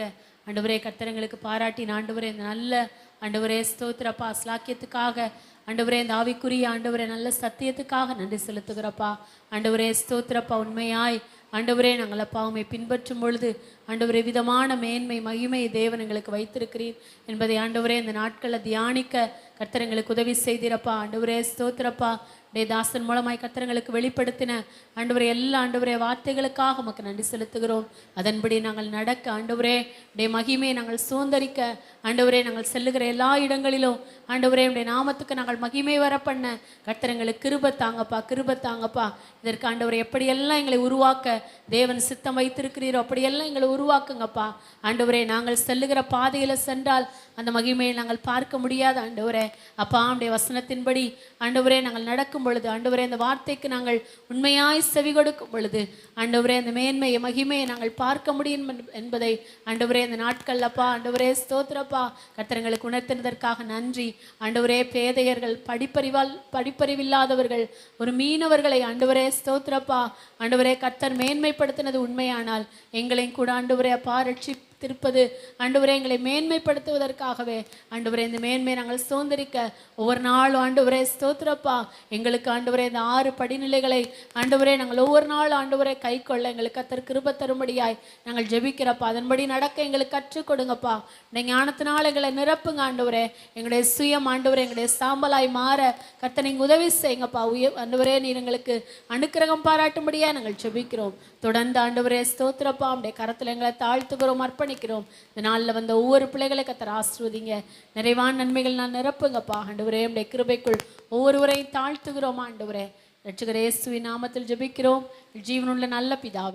ஆண்டவரே கர்த்தரங்களுக்கு பாராட்டின ஆண்டவரே இந்த நல்ல ஆண்டவரே ஸ்தோத்திரப்பா ஸ்லாக்கியத்துக்காக ஆண்டவரே இந்த ஆவிக்குரிய ஆண்டவரே நல்ல சத்தியத்துக்காக நன்றி செலுத்துகிறப்பா. ஆண்டவரே ஸ்தோத்திரப்பா, உண்மையாய் ஆண்டவரே நாங்கள் அப்பா உம்மை பின்பற்றும் பொழுது ஆண்டவரே விதமான மேன்மை மகிமை தேவன் எங்களுக்கு வைத்திருக்கிறீர் என்பதை ஆண்டவரே இந்த நாட்களில் தியானிக்க கர்த்தர் எங்களுக்கு உதவி செய்திருப்பா. ஆண்டவரே ஸ்தோத்திரப்பா, டே தாசன் மூலமாய் கர்த்தரங்களுக்கு வெளிப்படுத்தின ஆண்டவரே எல்லா ஆண்டவரே வார்த்தைகளுக்காக உமக்கு நன்றி செலுத்துகிறோம். அதன்படி நாங்கள் நடக்க ஆண்டவரே டே மகிமையை நாங்கள் சுதந்தரிக்க ஆண்டவரே நாங்கள் செல்லுகிற எல்லா இடங்களிலும் ஆண்டவரே உடைய நாமத்துக்கு நாங்கள் மகிமை வர பண்ண கர்த்தரங்களுக்கு கிருபை தாங்கப்பா, கிருபை தாங்கப்பா. இதற்கு ஆண்டவரை எப்படியெல்லாம் எங்களை உருவாக்க தேவன் சித்தம் வைத்திருக்கிறீரோ அப்படியெல்லாம் எங்களை உருவாக்குங்கப்பா. ஆண்டவரே நாங்கள் செல்லுகிற பாதையில் சென்றால் அந்த மகிமையை நாங்கள் பார்க்க முடியாது ஆண்டவரே. அப்பா உடைய வசனத்தின்படி ஆண்டவரே நாங்கள் நடக்கும் பொழுது ஆண்டவரே அந்த வார்த்தைக்கு நாங்கள் உண்மையாய் செவி கொடுக்கும் பொழுது ஆண்டவரே அந்த மேன்மையை மகிமையை நாங்கள் பார்க்க முடியும் என்பதை ஆண்டவரே இந்த நாட்கள் அப்பா ஆண்டவரே ஸ்தோத்திரப்பா கர்த்தரங்களுக்கு உணர்த்தினதற்காக நன்றி ஆண்டவரே. பேதையர்கள் படிப்பறிவில்லாதவர்கள் ஒரு மீனவர்களை ஆண்டவரே ஸ்தோத்திரப்பா ஆண்டவரே கர்த்தர் மேன்மைப்படுத்தினது உண்மையானால் எங்களையும் கூட ஆண்டவரே அப்பா ரட்சித்திருப்பது ஆண்டவரே எங்களை மேன்மைப்படுத்துவதற்காகவே ஆண்டவரே இந்த மேன்மை நாங்கள் சுதந்திரிக்க ஒவ்வொரு நாளும் ஆண்டவரே ஸ்தோத்திரப்பா எங்களுக்கு ஆண்டவரே இந்த 6 படிநிலைகளை ஆண்டவரே நாங்கள் ஒவ்வொரு நாளும் ஆண்டவரே கை கொள்ள எங்களுக்கு கர்த்தர் கிருபை தரும்படியாய் நாங்கள் ஜெபிக்கிறப்பா. அதன்படி நடக்க எங்களுக்கு கற்றுக் கொடுங்கப்பா. இந்த ஞானத்தினால் எங்களை நிரப்புங்க ஆண்டவரே. எங்களுடைய சுயம் ஆண்டவரே எங்களுடைய சாம்பலாய் மாற கர்த்தர் நீங்கள் உதவி செய்யுங்கப்பா. ஆண்டவரே நீர் எங்களுக்கு அனுக்கிரகம் பாராட்டும்படியா நாங்கள் ஜெபிக்கிறோம். தொடர்ந்து ஆண்டவரே ஸ்தோத்திரப்பா உடைய கரத்தில் எங்களை தாழ்த்துகிறோம், அர்ப்பணிக்கிறோம். இந்த நாளில் வந்த ஒவ்வொரு பிள்ளைகளை கர்த்தர் ஆசீர்வதிங்க. நிறைவான நன்மைகள் நான் நிரப்புங்கப்பா ஆண்டவரே. உடைய கிருபைக்குள் ஒவ்வொருவரையும் தாழ்த்துகிறோம் ஆண்டவரே. இரட்சகர் இயேசுவின் நாமத்தில் ஜெபிக்கிறோம் ஜீவனுள்ள நல்ல பிதாவே.